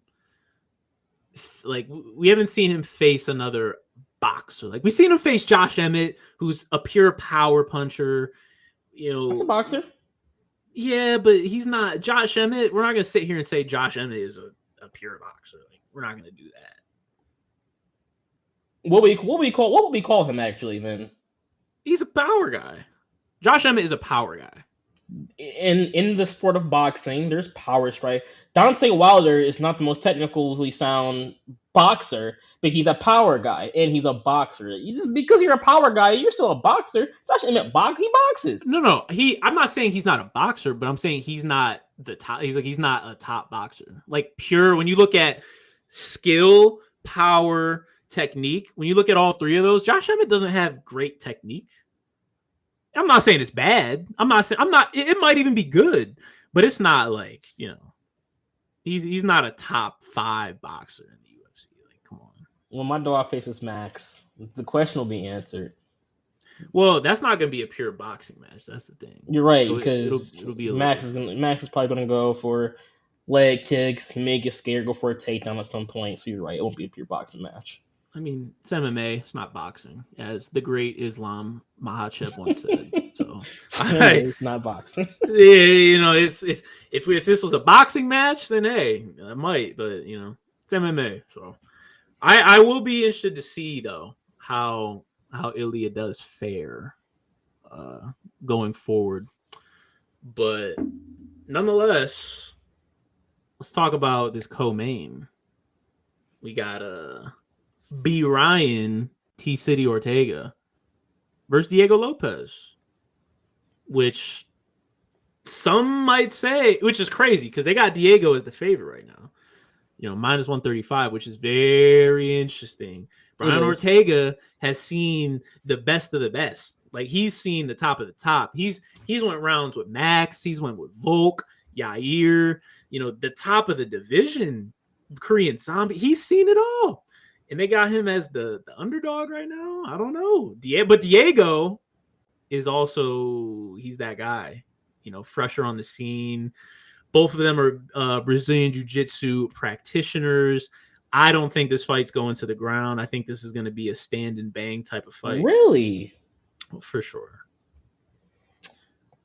face another boxer. Like we've seen him face Josh Emmett, who's a pure power puncher. You That's a know, boxer. yeah, but he's not Josh Emmett. We're not gonna sit here and say Josh Emmett is a pure boxer. Like we're not gonna do that. What would we call him actually then? He's a power guy. Josh Emmett is a power guy. In the sport of boxing, there's power strike. Dante Wilder is not the most technically sound boxer, but he's a power guy and he's a boxer. You just because you're a power guy, you're still a boxer. Josh Emmett he boxes. No. I'm not saying he's not a boxer, but I'm saying he's not the top. He's not a top boxer. Like pure when you look at skill, power, technique, when you look at all three of those, Josh Emmett doesn't have great technique. I'm not saying it's bad. I'm not. It might even be good, but it's not like he's not a top 5 boxer in the UFC. Like, come on. When my dog faces Max, the question will be answered. Well, that's not going to be a pure boxing match. That's the thing. You're right because It'll be a Max is probably gonna go for leg kicks, make you scared, go for a takedown at some point. So you're right, it won't be a pure boxing match. I mean, it's MMA. It's not boxing, as the great Islam Makhachev once said. So, It's not boxing. yeah, it's if this was a boxing match, then hey, I might, but it's MMA. So, I will be interested to see though how Ilya does fare going forward. But nonetheless, let's talk about this co-main. We got B. Ryan, T. City Ortega versus Diego Lopez, which some might say, which is crazy because they got Diego as the favorite right now. Minus 135, which is very interesting. Brian Ortega has seen the best of the best. Like he's seen the top of the top. He's went rounds with Max. He's went with Volk, Yair. The top of the division, Korean Zombie. He's seen it all. And they got him as the underdog right now. I don't know. But Diego is also, he's that guy, fresher on the scene. Both of them are Brazilian Jiu-Jitsu practitioners. I don't think this fight's going to the ground. I think this is going to be a stand and bang type of fight. Really? Well, for sure.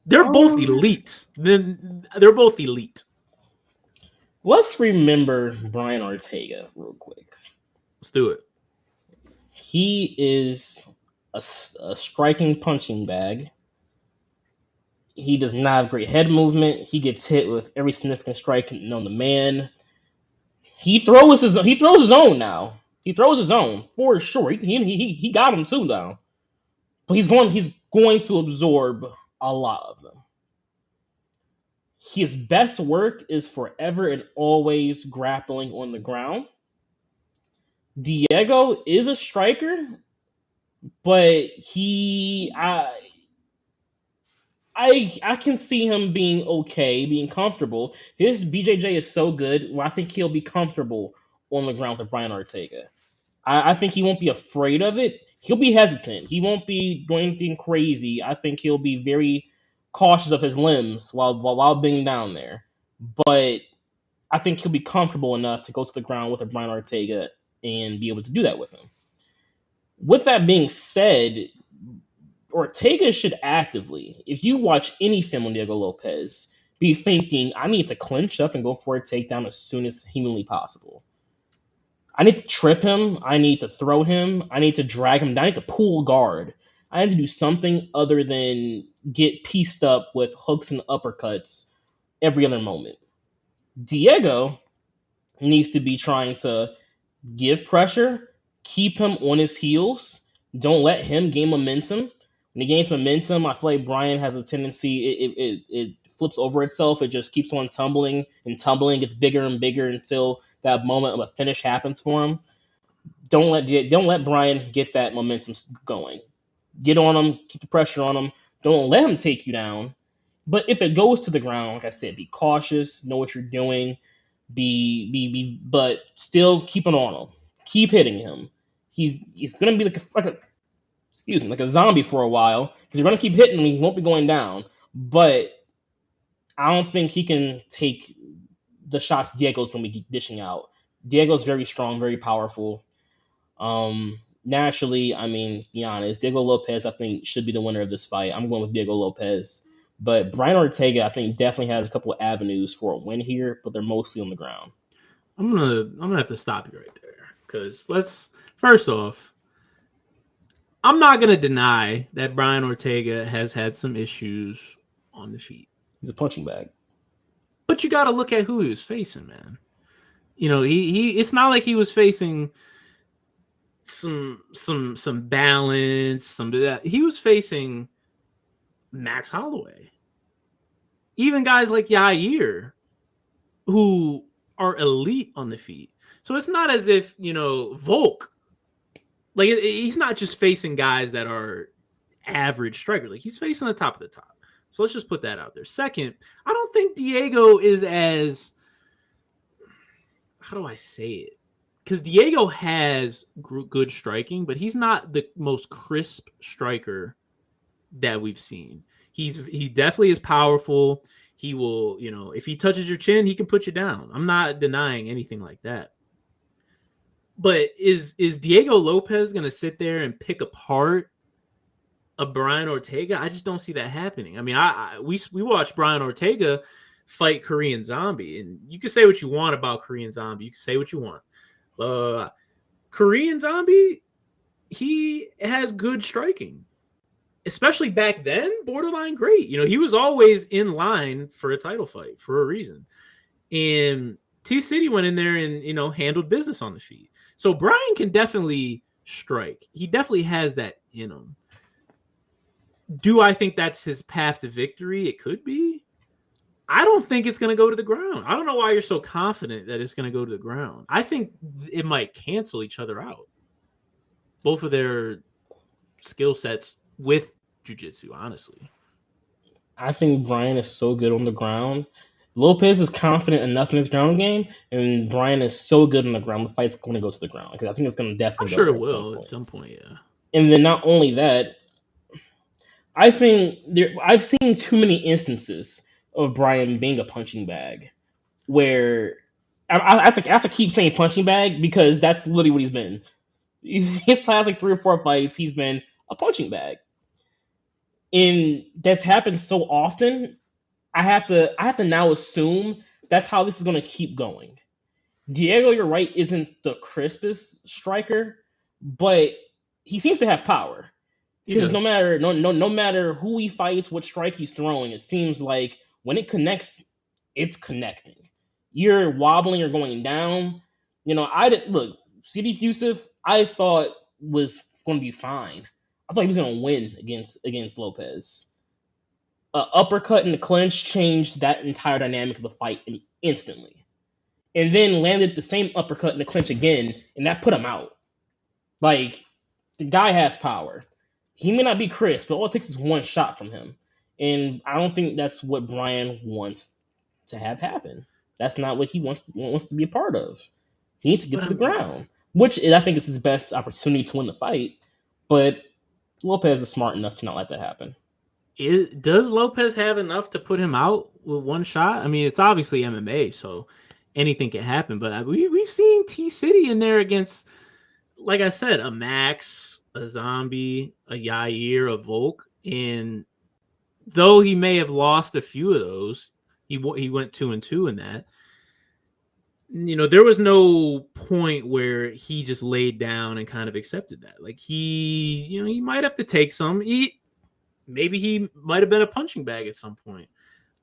They're both elite. They're both elite. Let's remember Brian Ortega real quick. Let's do it. He is a striking punching bag. He does not have great head movement. He gets hit with every significant strike known to man. He throws his own now. He throws his own for sure. He got him too now. But he's going to absorb a lot of them. His best work is forever and always grappling on the ground. Diego is a striker, but I can see him being okay, being comfortable. His BJJ is so good. Well, I think he'll be comfortable on the ground with Brian Ortega. I think he won't be afraid of it. He'll be hesitant. He won't be doing anything crazy. I think he'll be very cautious of his limbs while being down there. But I think he'll be comfortable enough to go to the ground with a Brian Ortega and be able to do that with him. With that being said, Ortega should actively, if you watch any film on Diego Lopez, be thinking, I need to clinch up and go for a takedown as soon as humanly possible. I need to trip him. I need to throw him. I need to drag him down. I need to pull guard. I need to do something other than get pieced up with hooks and uppercuts every other moment. Diego needs to be trying to give pressure, keep him on his heels, don't let him gain momentum. When he gains momentum, I feel like Brian has a tendency, it flips over itself. It just keeps on tumbling and tumbling, gets bigger and bigger until that moment of a finish happens for him. Don't let Brian get that momentum going. Get on him, keep the pressure on him. Don't let him take you down. But if it goes to the ground, like I said, be cautious, know what you're doing, but still keep an eye on him. Keep hitting him. He's gonna be like a zombie for a while because you're gonna keep hitting him. He won't be going down, but I don't think he can take the shots Diego's gonna be dishing out. Diego's very strong, very powerful. Naturally, I mean, to be honest, Diego Lopez, I think, should be the winner of this fight. I'm going with Diego Lopez. But Brian Ortega, I think, definitely has a couple of avenues for a win here, but they're mostly on the ground. I'm gonna have to stop you right there because first off, I'm not gonna deny that Brian Ortega has had some issues on the feet. He's a punching bag. But you got to look at who he was facing, man. You know, he it's not like he was facing some balance, he was facing Max Holloway. Even guys like Yair, who are elite on the feet. So it's not as if, Volk, like he's not just facing guys that are average strikers. Like he's facing the top of the top. So let's just put that out there. Second, I don't think Diego is as, how do I say it? Because Diego has good striking, but he's not the most crisp striker that we've seen. He definitely is powerful. He will, if he touches your chin, he can put you down. I'm not denying anything like that. But is Diego Lopez going to sit there and pick apart a Brian Ortega? I just don't see that happening. I mean, we watched Brian Ortega fight Korean Zombie, and you can say what you want about Korean Zombie. You can say what you want. Korean Zombie, he has good striking, especially back then, borderline great. He was always in line for a title fight for a reason. And T-City went in there and, handled business on the feet. So Brian can definitely strike. He definitely has that in him. Do I think that's his path to victory? It could be. I don't think it's going to go to the ground. I don't know why you're so confident that it's going to go to the ground. I think it might cancel each other out. Both of their skill sets with jiu-jitsu, honestly. I think Brian is so good on the ground. Lopez is confident enough in his ground game, and Brian is so good on the ground. The fight's going to go to the ground because I think it's going to definitely. I'm sure it will at some point, yeah. And then not only that, I think I've seen too many instances of Brian being a punching bag, where I have to keep saying punching bag because that's literally what he's been. His past like 3 or 4 fights, he's been a punching bag, and that's happened so often. I have to now assume that's how this is going to keep going. Diego, you're right, isn't the crispest striker, but he seems to have power. Because no matter who he fights, what strike he's throwing, it seems like when it connects, it's connecting. You're wobbling or going down. I didn't look. CD Yusuf, I thought was going to be fine. I thought he was going to win against Lopez. Uppercut in the clinch changed that entire dynamic of the fight instantly, and then landed the same uppercut in the clinch again, and that put him out. Like the guy has power. He may not be crisp, but all it takes is one shot from him. And I don't think that's what Brian wants to have happen. That's not what he wants to be a part of. He needs to get to the ground, which I think is his best opportunity to win the fight. But Lopez is smart enough to not let that happen. Does Lopez have enough to put him out with one shot? I mean, it's obviously MMA, so anything can happen. But we've seen T-City in there against, like I said, a Max, a Zombie, a Yair, a Volk, and though he may have lost a few of those, he went 2-2 in that. There was no point where he just laid down and kind of accepted that. Like he might have to take some. Maybe he might have been a punching bag at some point.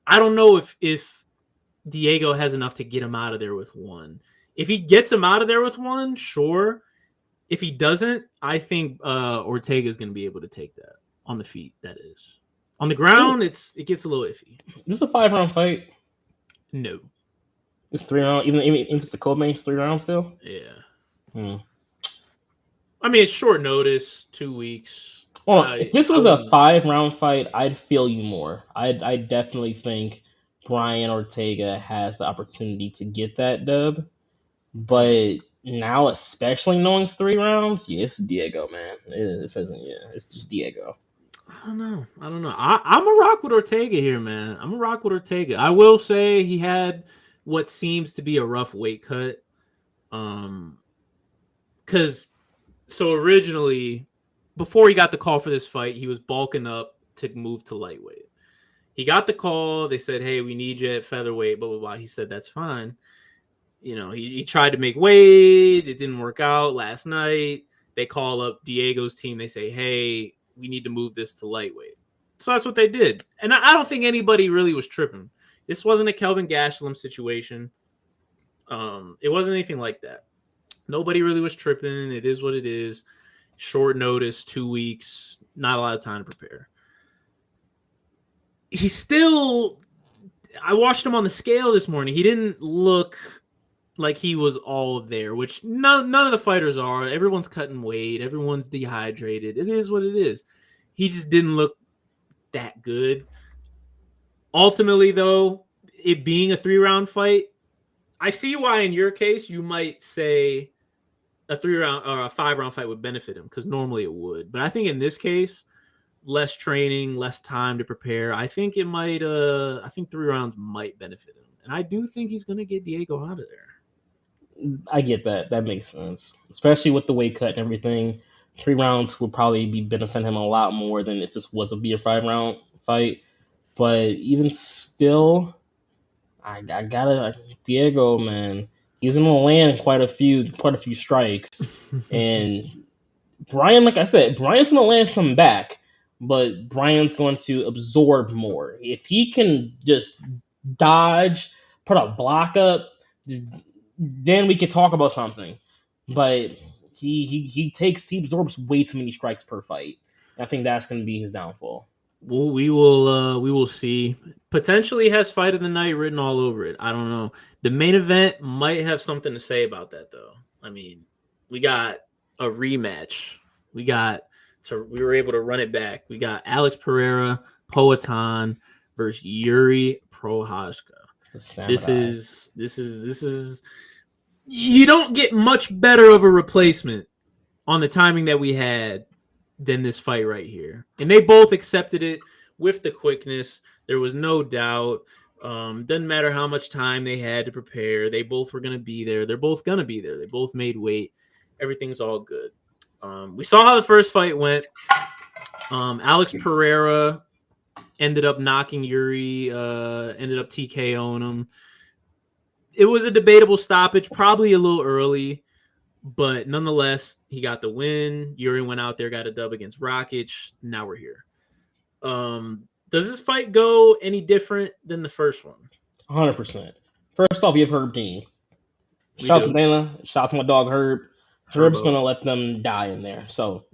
I don't know if Diego has enough to get him out of there with one. If he gets him out of there with one, sure. If he doesn't, I think Ortega is going to be able to take that on the feet. That is on the ground. It gets a little iffy. This is a 5-round fight. No, it's 3 rounds. Even if it's a co-main, it's 3 rounds still. Yeah. I mean, it's short notice, 2 weeks. Well, if this I was a wouldn't. 5 round fight, I'd feel you more. I definitely think Brian Ortega has the opportunity to get that dub. Hmm. But now, especially knowing it's 3 rounds, yeah, it's Diego, man. It isn't, yeah, it's just Diego. I don't know. I don't know. I'm a rock with Ortega here, man. I'm a rock with Ortega. I will say he had what seems to be a rough weight cut. Um, because so originally, before he got the call for this fight, he was bulking up to move to lightweight. He got the call. They said, "Hey, we need you at featherweight." Blah blah blah. He said, "That's fine." You know, he tried to make weight. It didn't work out last night. They call up Diego's team. They say, "Hey, we need to move this to lightweight." So that's what they did. And I don't think anybody really was tripping. This wasn't a Kelvin Gastelum situation. It wasn't anything like that. Nobody really was tripping. It is what it is. Short notice, 2 weeks, not a lot of time to prepare. He still, I watched him on the scale this morning. He didn't look like he was all there, which none of the fighters are. Everyone's cutting weight. Everyone's dehydrated. It is what it is. He just didn't look that good. Ultimately, though, it being a 3 round fight, I see why in your case you might say a 3 round or a 5 round fight would benefit him because normally it would. But I think in this case, less training, less time to prepare. I think it might. I think 3 rounds might benefit him, and I do think he's gonna get Diego out of there. I get that. That makes sense, especially with the weight cut and everything. 3 rounds would probably be benefiting him a lot more than if this was a be a 5 round fight. But even still, I gotta Diego, man. He's gonna land quite a few strikes, and Brian, like I said, Brian's gonna land some back, but Brian's going to absorb more. If he can just dodge, put a block up, just, then we can talk about something. But he absorbs way too many strikes per fight. I think that's gonna be his downfall. Well, we will see. Potentially has fight of the night written all over it. I don't know. The main event might have something to say about that though. I mean, we got a rematch. We were able to run it back. We got Alex Pereira, Poatan versus Yuri Prohaska. The This samurai. is this is you don't get much better of a replacement on the timing that we had than this fight right here. And they both accepted it with the quickness. There was no doubt. Doesn't matter how much time they had to prepare. They both were going to be there. They're both going to be there. They both made weight. Everything's all good. We saw how the first fight went. Alex Pereira ended up knocking Yuri, ended up TKOing him. It was a debatable stoppage, probably a little early. But nonetheless, he got the win. Yuri went out there, got a dub against Rakic. Now we're here. Does this fight go any different than the first one? 100%. First off, you have Herb Dean. We Shout out to do. Dana. Shout out to my dog Herb. Herb's Herbo. gonna let them die in there. So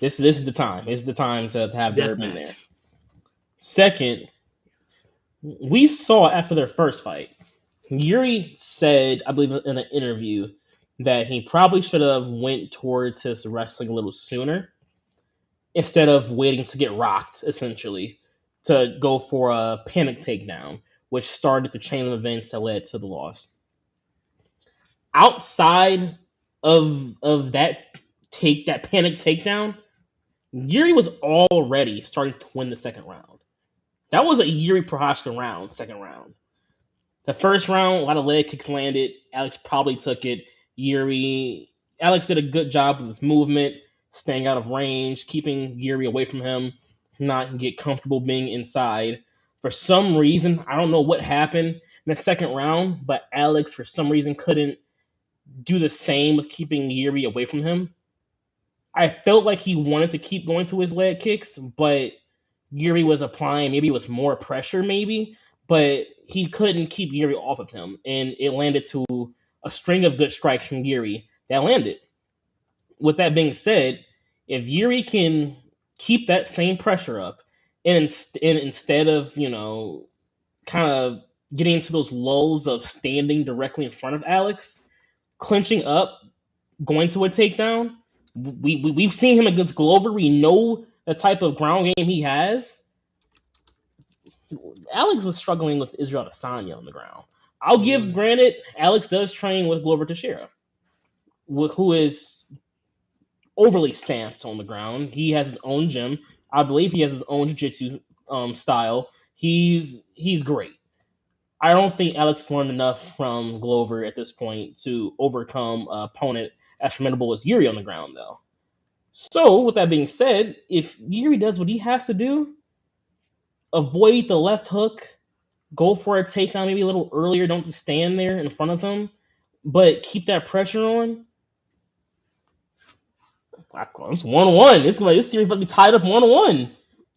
this is the time. This is the time to have Death Herb in there. match. Second, we saw after their first fight, Yuri said, I believe in an interview, that he probably should have went towards his wrestling a little sooner instead of waiting to get rocked, essentially, to go for a panic takedown, which started the chain of events that led to the loss. Outside of that panic takedown, Yuri was already starting to win the second round. That was a Yuri Prohaska round, second round. The first round, a lot of leg kicks landed. Alex probably took it. Yuri, Alex did a good job with his movement, staying out of range, keeping Yuri away from him, not get comfortable being inside. For some reason, I don't know what happened in the second round, but Alex, for some reason, couldn't do the same with keeping Yuri away from him. I felt like he wanted to keep going to his leg kicks, but Yuri was applying maybe it was more pressure, maybe, but he couldn't keep Yuri off of him, and it landed to a string of good strikes from Yuri that landed. With that being said, if Yuri can keep that same pressure up, and instead of kind of getting into those lulls of standing directly in front of Alex, clinching up, going to a takedown. We've seen him against Glover. We know the type of ground game he has, Alex was struggling with Israel Adesanya on the ground. I'll He give was. granted, Alex does train with Glover Teixeira, who is overly stamped on the ground. He has his own gym. I believe he has his own jiu-jitsu style. He's great. I don't think Alex learned enough from Glover at this point to overcome an opponent as formidable as Yuri on the ground, though. So, with that being said, if Yuri does what he has to do, avoid the left hook, go for a takedown maybe a little earlier, don't just stand there in front of him, but keep that pressure on. It's 1-1. This series about to be tied up 1-1.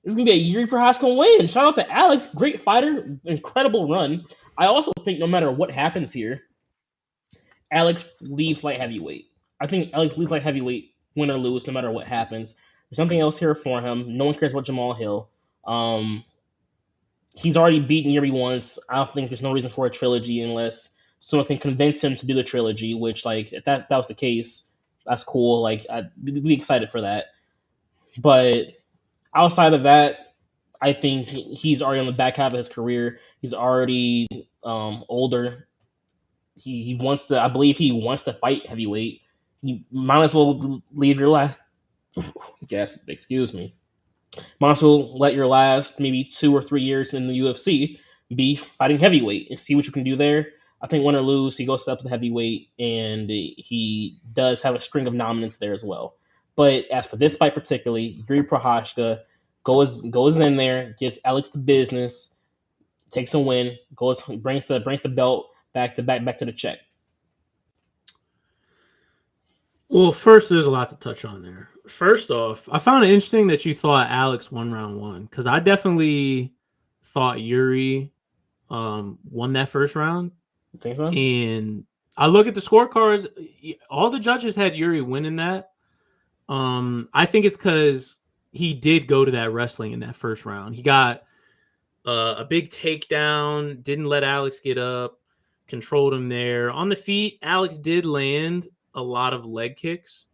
This is gonna be a Yuri Prochazka win. Shout out to Alex, great fighter, incredible run. I also think no matter what happens here, Alex leaves light heavyweight. I think Alex leaves light heavyweight, win or lose, no matter what happens. There's something else here for him. No one cares about Jamal Hill. He's already beaten Yuri once. I don't think there's no reason for a trilogy unless someone can convince him to do the trilogy. Which, like, if that was the case, that's cool. Like, I'd be excited for that. But outside of that, I think he's already on the back half of his career. He's already older. He wants to. I believe he wants to fight heavyweight. You might as well leave your last. Guess. Excuse me. Might as well let your last maybe 2 or 3 years in the UFC be fighting heavyweight and see what you can do there. I think win or lose, he goes up to the heavyweight and he does have a string of dominance there as well. But as for this fight particularly, Yuri Prochazka goes in there, gives Alex the business, takes a win, brings the belt back to the check. Well, first, there's a lot to touch on there. First off, I found it interesting that you thought Alex won round one because I definitely thought Yuri won that first round. You think so? And I look at the scorecards, all the judges had Yuri winning that. I think it's because he did go to that wrestling in that first round. He got a big takedown, didn't let Alex get up, controlled him there. On the feet, Alex did land a lot of leg kicks,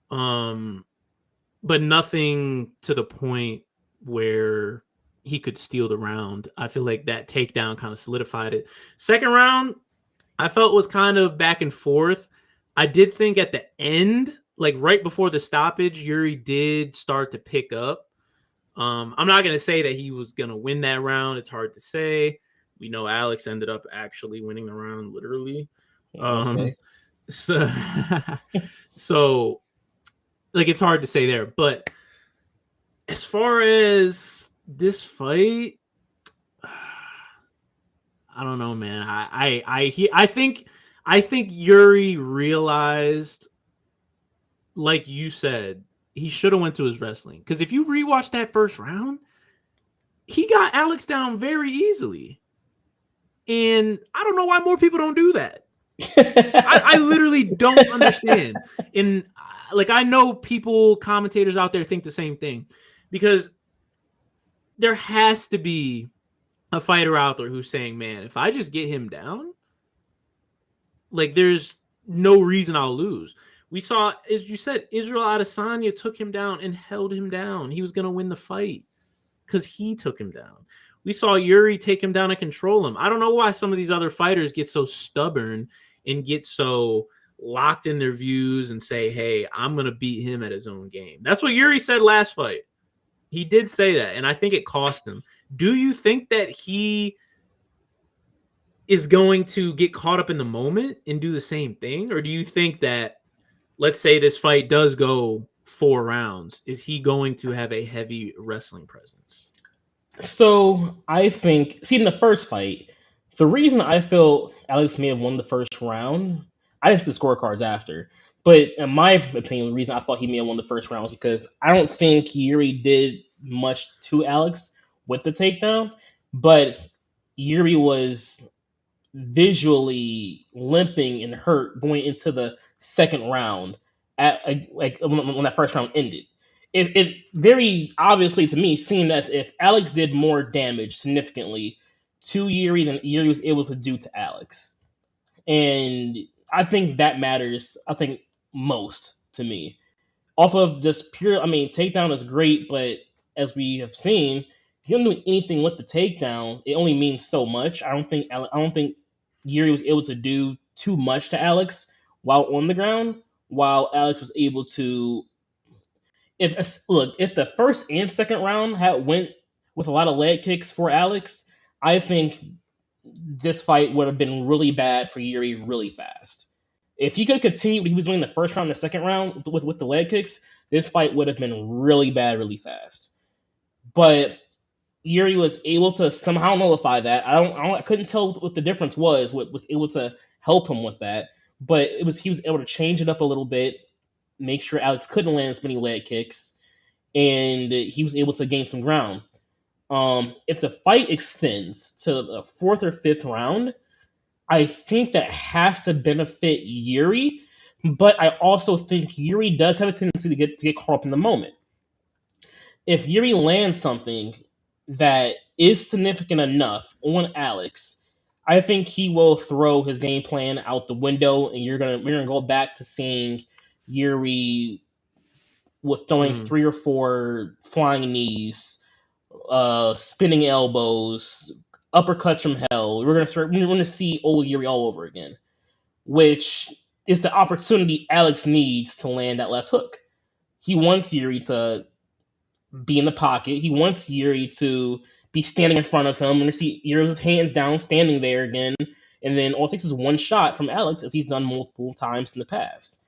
but nothing to the point where he could steal the round. I feel like that takedown kind of solidified it. Second round, I felt was kind of back and forth. I did think at the end, like right before the stoppage, Yuri did start to pick up. I'm not going to say that he was going to win that round. It's hard to say. We know Alex ended up actually winning the round, literally. Okay. So like it's hard to say there. But as far as this fight, I don't know, man. I think Yuri realized, like you said, he should have went to his wrestling. Because if you rewatch that first round, he got Alex down very easily. And I don't know why more people don't do that. I literally don't understand. And like I know people, commentators out there think the same thing. Because there has to be a fighter out there who's saying, man, if I just get him down, like there's no reason I'll lose. We saw, as you said, Israel Adesanya took him down and held him down. He was going to win the fight because he took him down. We saw Yuri take him down and control him. I don't know why some of these other fighters get so stubborn and get so locked in their views and say, hey, I'm going to beat him at his own game. That's what Yuri said last fight. He did say that, and I think it cost him. Do you think that he is going to get caught up in the moment and do the same thing? Or do you think that, let's say this fight does go 4 rounds, is he going to have a heavy wrestling presence? So I think, see, in the first fight, the reason I feel Alex may have won the first round, I didn't see the scorecards after, but in my opinion, the reason I thought he may have won the first round was because I don't think Yuri did much to Alex with the takedown, but Yuri was visually limping and hurt going into the second round at like when that first round ended. It very obviously to me seemed as if Alex did more damage significantly to Yuri than Yuri was able to do to Alex, and I think that matters. I think most to me. off of just pure. I mean, takedown is great, but as we have seen, if you don't do anything with the takedown, it only means so much. I don't think Yuri was able to do too much to Alex while on the ground, while Alex was able to. If the first and second round had went with a lot of leg kicks for Alex, I think this fight would have been really bad for Yuri really fast. If he could continue what he was doing in the first round and the second round with the leg kicks, this fight would have been really bad really fast. But Yuri was able to somehow nullify that. I couldn't tell what the difference was. What was able to help him with that, but he was able to change it up a little bit, make sure Alex couldn't land as many leg kicks, and he was able to gain some ground. If the fight extends to the fourth or fifth round, I think that has to benefit Yuri, but I also think Yuri does have a tendency to get caught up in the moment. If Yuri lands something that is significant enough on Alex, I think he will throw his game plan out the window, and we're gonna go back to seeing Yuri with throwing Mm. 3 or 4 flying knees, spinning elbows, uppercuts from hell. We're gonna see old Yuri all over again, which is the opportunity Alex needs to land that left hook. He wants Yuri to be in the pocket. He wants Yuri to be standing in front of him and to see Yuri with his hands down, standing there again. And then all it takes is one shot from Alex, as he's done multiple times in the past.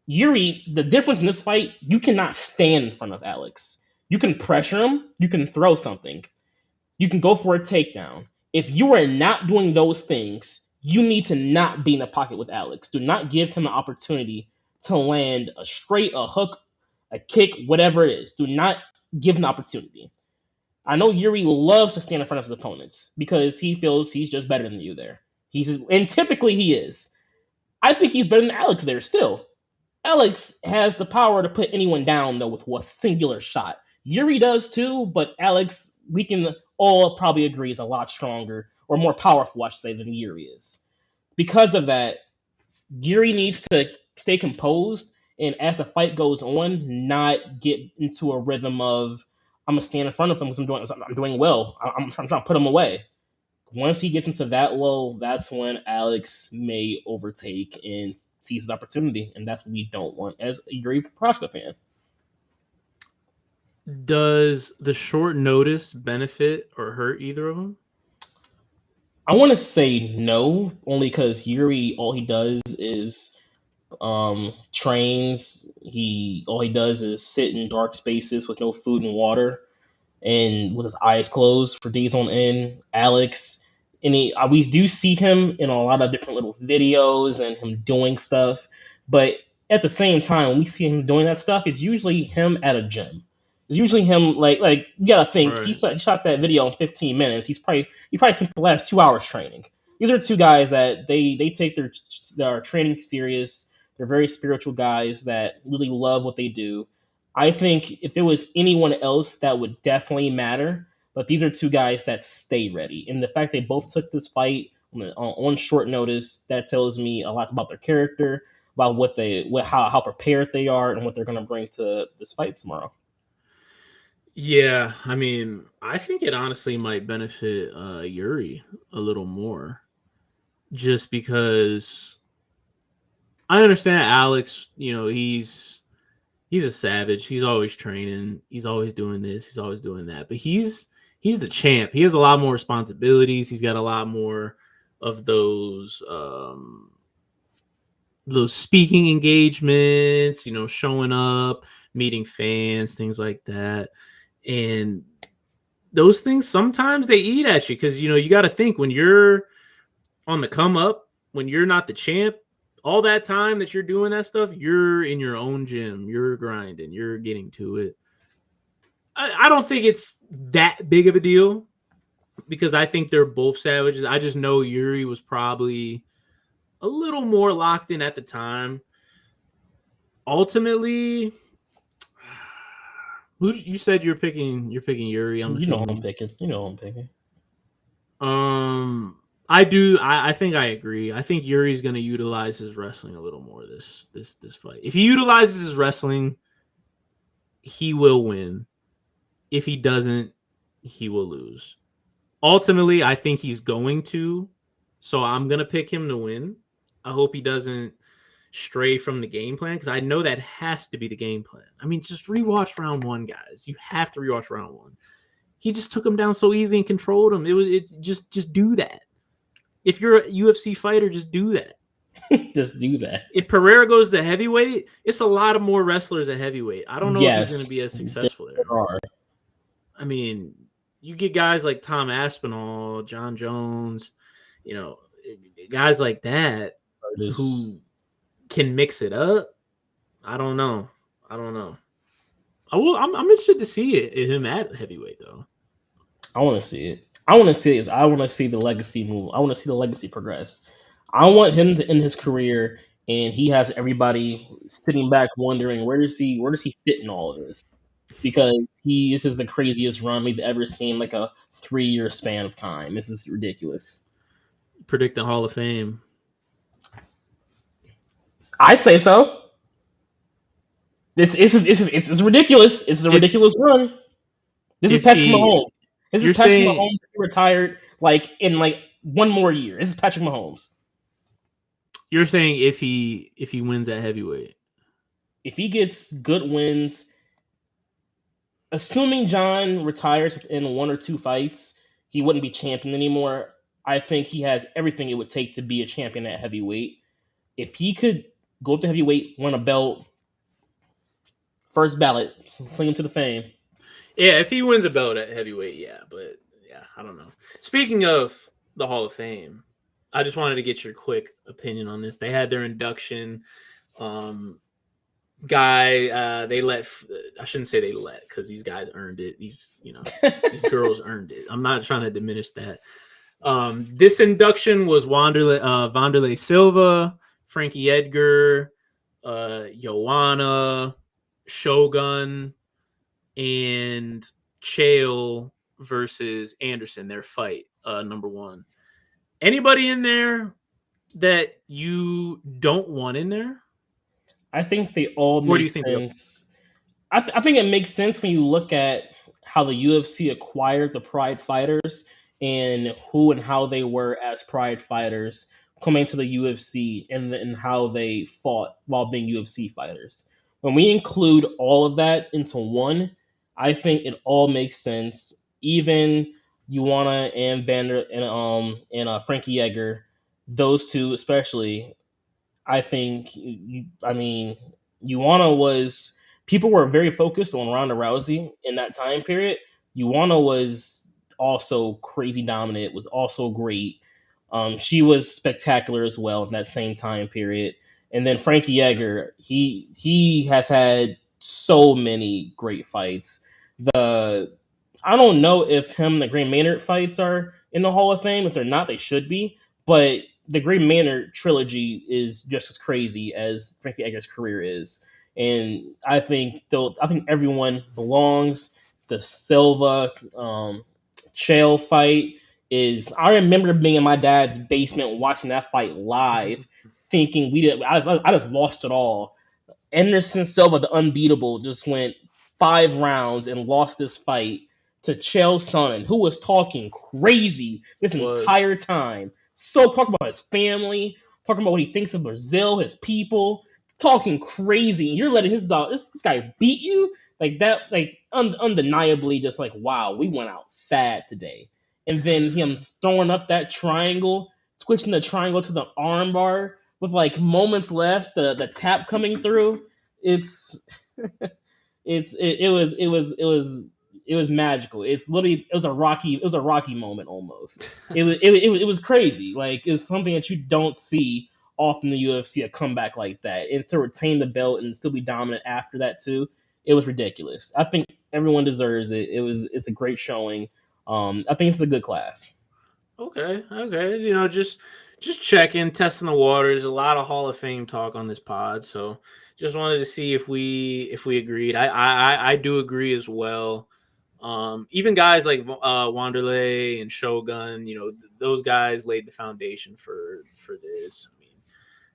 Yuri, the difference in this fight, you cannot stand in front of Alex. You can pressure him, you can throw something, you can go for a takedown. If you are not doing those things, you need to not be in the pocket with Alex. Do not give him an opportunity to land a straight, a hook, a kick, whatever it is. Do not give him an opportunity. I know Yuri loves to stand in front of his opponents because he feels he's just better than you there. And typically he is. I think he's better than Alex there still. Alex has the power to put anyone down though with one singular shot. Yuri does too, but Alex, we can all probably agree, is a lot stronger or more powerful, I should say, than Yuri is. Because of that, Yuri needs to stay composed and as the fight goes on, not get into a rhythm of I'm gonna stand in front of him because I'm doing well. I'm trying to put him away. Once he gets into that low, that's when Alex may overtake and seize his opportunity, and that's what we don't want as a Yuri Prochazka fan. Does the short notice benefit or hurt either of them? I want to say no, only because Yuri, all he does is trains. He all he does is sit in dark spaces with no food and water, and with his eyes closed for days on end. Alex, and we do see him in a lot of different little videos and him doing stuff, but at the same time, when we see him doing that stuff, it's usually him at a gym. It's usually him like you gotta think Right. he shot that video in 15 minutes. He probably spent the last 2 hours training. These are two guys that they take their training serious. They're very spiritual guys that really love what they do. I think if it was anyone else, that would definitely matter. But these are two guys that stay ready, and the fact they both took this fight on short notice, that tells me a lot about their character, about how prepared they are, and what they're going to bring to this fight tomorrow. Yeah, I mean, I think it honestly might benefit Yuri a little more, just because I understand Alex. He's a savage. He's always training. He's always doing this. He's always doing that. But he's the champ. He has a lot more responsibilities. He's got a lot more of those speaking engagements. Showing up, meeting fans, things like that. And those things sometimes they eat at you because you got to think when you're on the come up, when you're not the champ, all that time that you're doing that stuff, you're in your own gym, you're grinding, you're getting to it. I don't think it's that big of a deal because I think they're both savages. I just know Yuri was probably a little more locked in at the time. Ultimately, who you said you're picking Yuri, I'm You know who I'm assuming. picking. You know who I'm picking. I do. I think I agree. I think Yuri's going to utilize his wrestling a little more this fight. If he utilizes his wrestling, he will win. If he doesn't, he will lose. Ultimately, I think he's going to. So I'm going to pick him to win. I hope he doesn't stray from the game plan because I know that has to be the game plan. I mean, just rewatch round 1, guys. You have to rewatch round 1. He just took him down so easy and controlled him. It just do that. If you're a UFC fighter, just do that. Just do that. If Pereira goes to heavyweight, it's a lot of more wrestlers at heavyweight. I don't know if he's going to be as successful there. Are. I mean, you get guys like Tom Aspinall, John Jones, guys like that who can mix it up. I don't know. I'm interested to see him at heavyweight though. I want to see it. I want to see the legacy move. I want to see the legacy progress. I want him to end his career, and he has everybody sitting back wondering where does he fit in all of this? Because this is the craziest run we've ever seen, like a 3-year span of time. This is ridiculous. Predict the Hall of Fame. I'd say so. It's ridiculous. It's a ridiculous run. This is Patrick Mahomes. This is Patrick Mahomes retired in one more year. This is Patrick Mahomes. You're saying if he wins at heavyweight, if he gets good wins, assuming John retires in 1 or 2 fights, he wouldn't be champion anymore. I think he has everything it would take to be a champion at heavyweight. If he could go up to heavyweight, win a belt, first ballot, sling him to the fame. Yeah, if he wins a belt at heavyweight, yeah. But, yeah, I don't know. Speaking of the Hall of Fame, I just wanted to get your quick opinion on this. They had their induction. They let, I shouldn't say they let, because these guys earned it. These girls earned it. I'm not trying to diminish that. This induction was Wanderlei Silva, Frankie Edgar, Joanna, Shogun, and Chael versus Anderson, their fight, number 1. Anybody in there that you don't want in there? I think they all make sense. I think it makes sense when you look at how the UFC acquired the Pride fighters and who and how they were as Pride fighters coming to the UFC and how they fought while being UFC fighters. When we include all of that into one, I think it all makes sense. Even Joanna and Vander and Frankie Edgar, those two especially, I think. Joanna was, people were very focused on Ronda Rousey in that time period. Joanna was also crazy dominant, was also great. She was spectacular as well in that same time period. And then Frankie Edgar, he has had so many great fights. I don't know if him and the Green Maynard fights are in the Hall of Fame. If they're not, they should be. But the Green Maynard trilogy is just as crazy as Frankie Edgar's career is. And I think everyone belongs. The Silva Chael fight is. I remember being in my dad's basement watching that fight live, thinking I just lost it all. Anderson Silva, the unbeatable, just went 5 rounds and lost this fight to Chael Sonnen, who was talking crazy this entire time. So talking about his family, talking about what he thinks of Brazil, his people, talking crazy. And you're letting this guy beat you like that, undeniably, just like, wow, we went out sad today. And then him throwing up that triangle, switching the triangle to the armbar with moments left, the tap coming through. It was magical. It's literally it was a Rocky moment almost. It was crazy. It's something that you don't see often in the UFC, a comeback like that, and to retain the belt and still be dominant after that too. It was ridiculous. I think everyone deserves it. It's a great showing. I think it's a good class. Okay. Just checking, testing the waters. A lot of Hall of Fame talk on this pod, so just wanted to see if we agreed. I do agree as well. Even guys like Wanderlei and Shogun, those guys laid the foundation for this. I mean,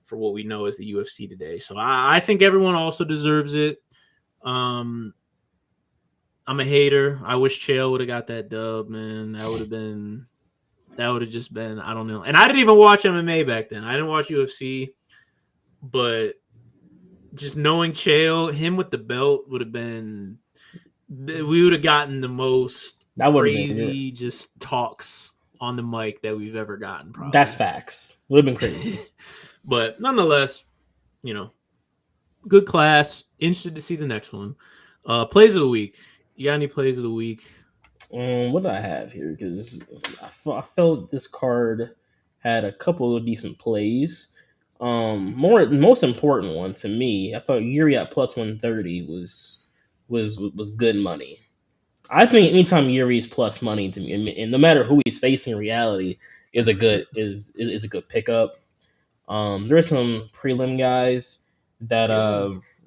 for what we know as the UFC today. So I think everyone also deserves it. I'm a hater. I wish Chael would have got that dub, man. That would have just been, I don't know. And I didn't even watch MMA back then. I didn't watch UFC, but just knowing Chael, him with the belt would have been, we would have gotten the most That would have been crazy just talks on the mic that we've ever gotten. Probably. That's facts. Would have been crazy. But nonetheless, good class. Interested to see the next one. Plays of the week. You got any plays of the week? What do I have here? Because I felt this card had a couple of decent plays. Most important one to me, I thought Yuri at plus 130 was good money. I think anytime Yuri is plus money to me, and no matter who he's facing in reality, is a good pickup. There are some prelim guys that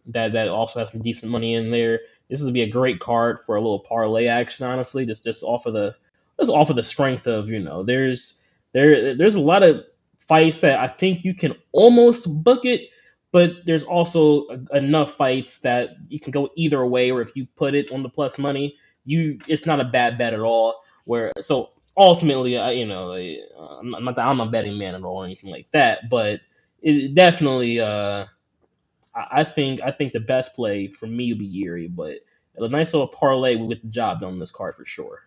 that also have some decent money in there. This would be a great card for a little parlay action, honestly. Just off of the strength of there's a lot of fights that I think you can almost book it, but there's also enough fights that you can go either way. Or if you put it on the plus money, it's not a bad bet at all. So ultimately, I'm I'm a betting man at all or anything like that, but it definitely. I think the best play for me would be Yuri, but a nice little parlay will get the job done on this card for sure.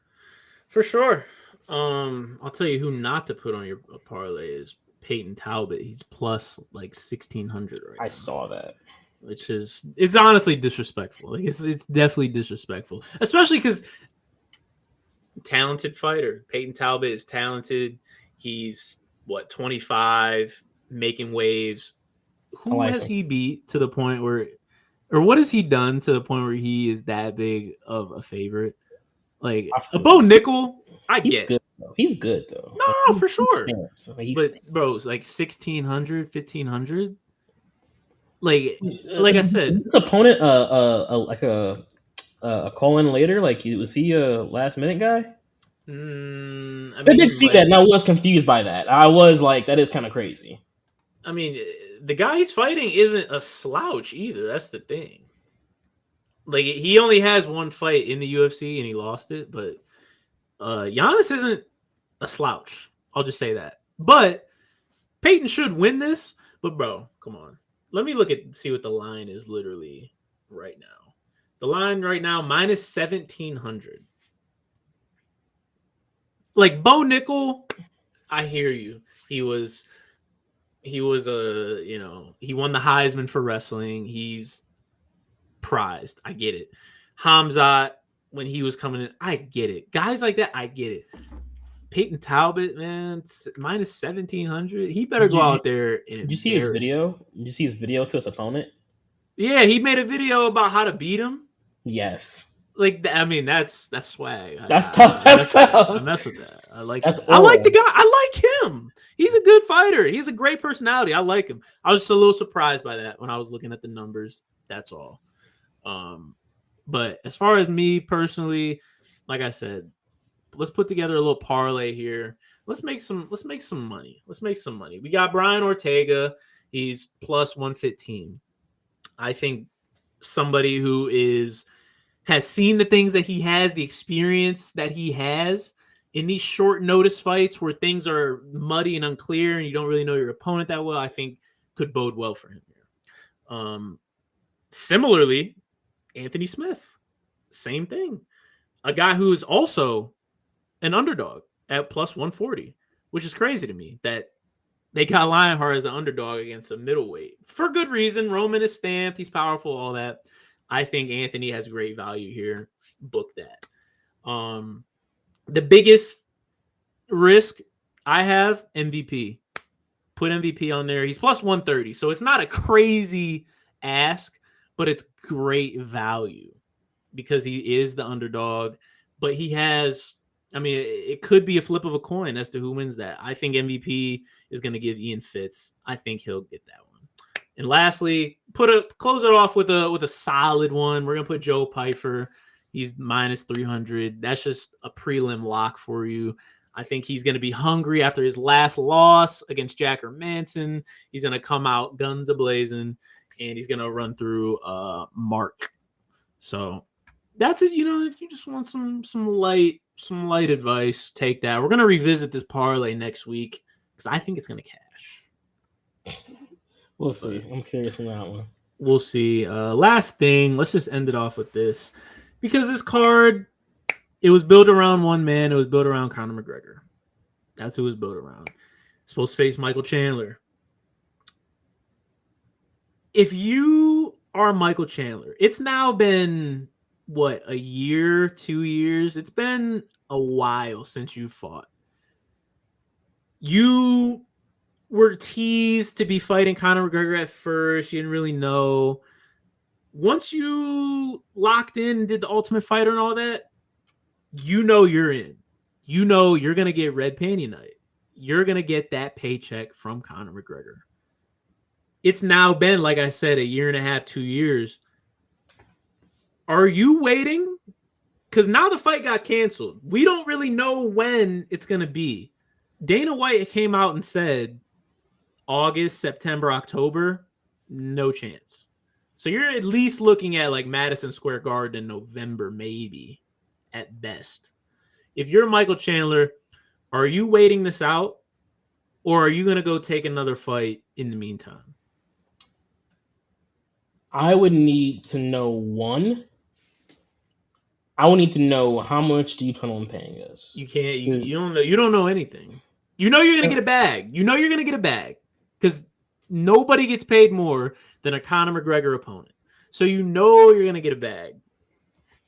For sure. I'll tell you who not to put on your parlay is Peyton Talbot. He's plus like 1,600 right now. I saw that, it's honestly disrespectful. Like it's definitely disrespectful, especially because talented fighter. Peyton Talbot is talented. He's 25, making waves. Who has he beat to the point where, or what has he done to the point where he is that big of a favorite? Like a Bo Nickel, I get. Good, though. He's good though. No, for sure. But bro, it's like 1,600, 1,500. Like I said, is this opponent like a call in later? Like was he a last minute guy? I did see that, and I was confused by that. I was like, that is kind of crazy. I mean, the guy he's fighting isn't a slouch either. That's the thing. Like he only has one fight in the UFC and he lost it, but Giannis isn't a slouch. I'll just say that. But Peyton should win this. But bro, come on. Let me see what the line is literally right now. The line right now minus 1,700. Like Bo Nickel, I hear you. He won the Heisman for wrestling. He's prized. I get it. Hamzat, when he was coming in, I get it. Guys like that, I get it. Peyton Talbot, man, minus 1,700. He better go out there and Did you see his video? Did you see his video to his opponent? Yeah, he made a video about how to beat him. Yes. Like, I mean, that's swag. That's tough. That's tough. I mess with that. I like the guy. I like him. He's a good fighter. He has a great personality. I like him. I was just a little surprised by that when I was looking at the numbers. That's all. But as far as me personally, like I said, let's put together a little parlay here. Let's make some money. We got Brian Ortega. He's plus 115. I think somebody who has seen the things that he has, the experience that he has in these short notice fights where things are muddy and unclear and you don't really know your opponent that well, I think could bode well for him here. Similarly, Anthony Smith, same thing. A guy who is also an underdog at plus 140, which is crazy to me that they got Lionheart as an underdog against a middleweight. For good reason. Roman is stamped. He's powerful, all that. I think Anthony has great value here. Book that. The biggest risk I have, MVP. Put MVP on there. He's plus 130. So it's not a crazy ask, but it's great value because he is the underdog. But he has, it could be a flip of a coin as to who wins that. I think MVP is going to give Ian Fitz. I think he'll get that one. And lastly, close it off with a solid one. We're gonna put Joe Pyfer. He's minus 300. That's just a prelim lock for you. I think he's going to be hungry after his last loss against Jack Hermanson. He's going to come out guns a-blazing, and he's going to run through Mark. So that's it. If you just want some light advice, take that. We're going to revisit this parlay next week because I think it's going to cash. We'll see. I'm curious on that one. We'll see. Last thing, let's just end it off with this. Because this card, it was built around one man. It was built around Conor McGregor. That's who it was built around. Supposed to face Michael Chandler. If you are Michael Chandler, it's now been, a year, 2 years? It's been a while since you fought. You were teased to be fighting Conor McGregor at first. You didn't really know. Once you locked in and did the Ultimate Fighter and all that, you're in. You're going to get red panty night. You're going to get that paycheck from Conor McGregor. It's now been, like I said, a year and a half, 2 years. Are you waiting? Because now the fight got canceled. We don't really know when it's going to be. Dana White came out and said August, September, October, no chance. So you're at least looking at like Madison Square Garden in November, maybe, at best. If you're Michael Chandler, are you waiting this out? Or are you going to go take another fight in the meantime? I would need to know one. I would need to know how much do you plan on paying us. You can't. You don't know. You don't know anything. You're going to get a bag. You're going to get a bag because nobody gets paid more than a Conor McGregor opponent. So you're going to get a bag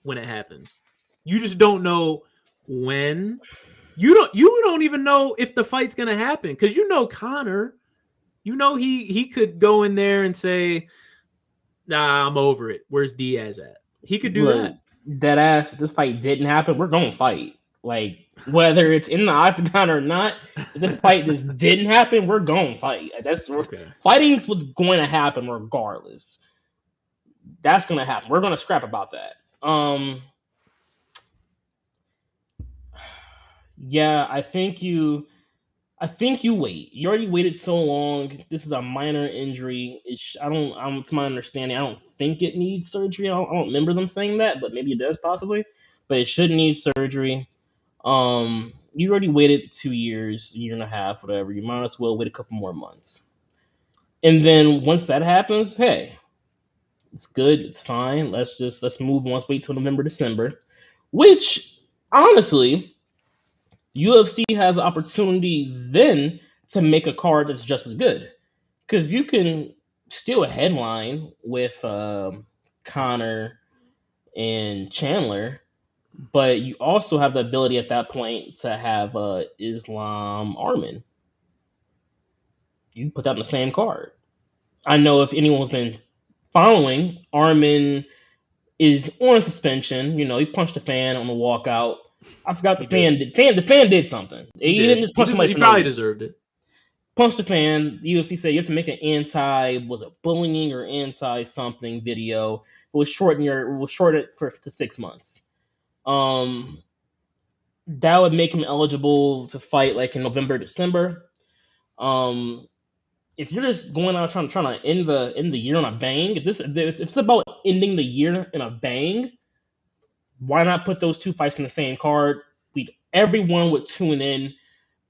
when it happens. You just don't know when. You don't even know if the fight's going to happen because Conor. He could go in there and say, "Nah, I'm over it. Where's Diaz at?" He could do that. Dead ass. If this fight didn't happen, we're going to fight. Like whether it's in the octagon or not, if the fight just didn't happen, we're going to fight. That's okay. Fighting is what's going to happen regardless. That's going to happen. We're going to scrap about that. Yeah, I think you wait. You already waited so long. This is a minor injury. To my understanding, I don't think it needs surgery. I don't remember them saying that, but maybe it does possibly. But it shouldn't need surgery. You already waited 2 years, year and a half, whatever. You might as well wait a couple more months. And then once that happens, hey, it's good. It's fine. Let's move on. Let's wait till November, December, which honestly, UFC has an opportunity then to make a card that's just as good because you can steal a headline with Conor and Chandler, but you also have the ability at that point to have Islam Arman. You put that in the same card. I know if anyone's been following, Arman is on suspension. He punched a fan on the walkout. I forgot the fan did. The fan did something. He didn't just punch somebody. He probably deserved it. Punched the fan. The UFC said you have to make an bullying or anti something video. It was shortened to 6 months. That would make him eligible to fight like in November, December. If you're just going out trying to end the year on a bang, if it's about ending the year in a bang, why not put those two fights in the same card? Everyone would tune in.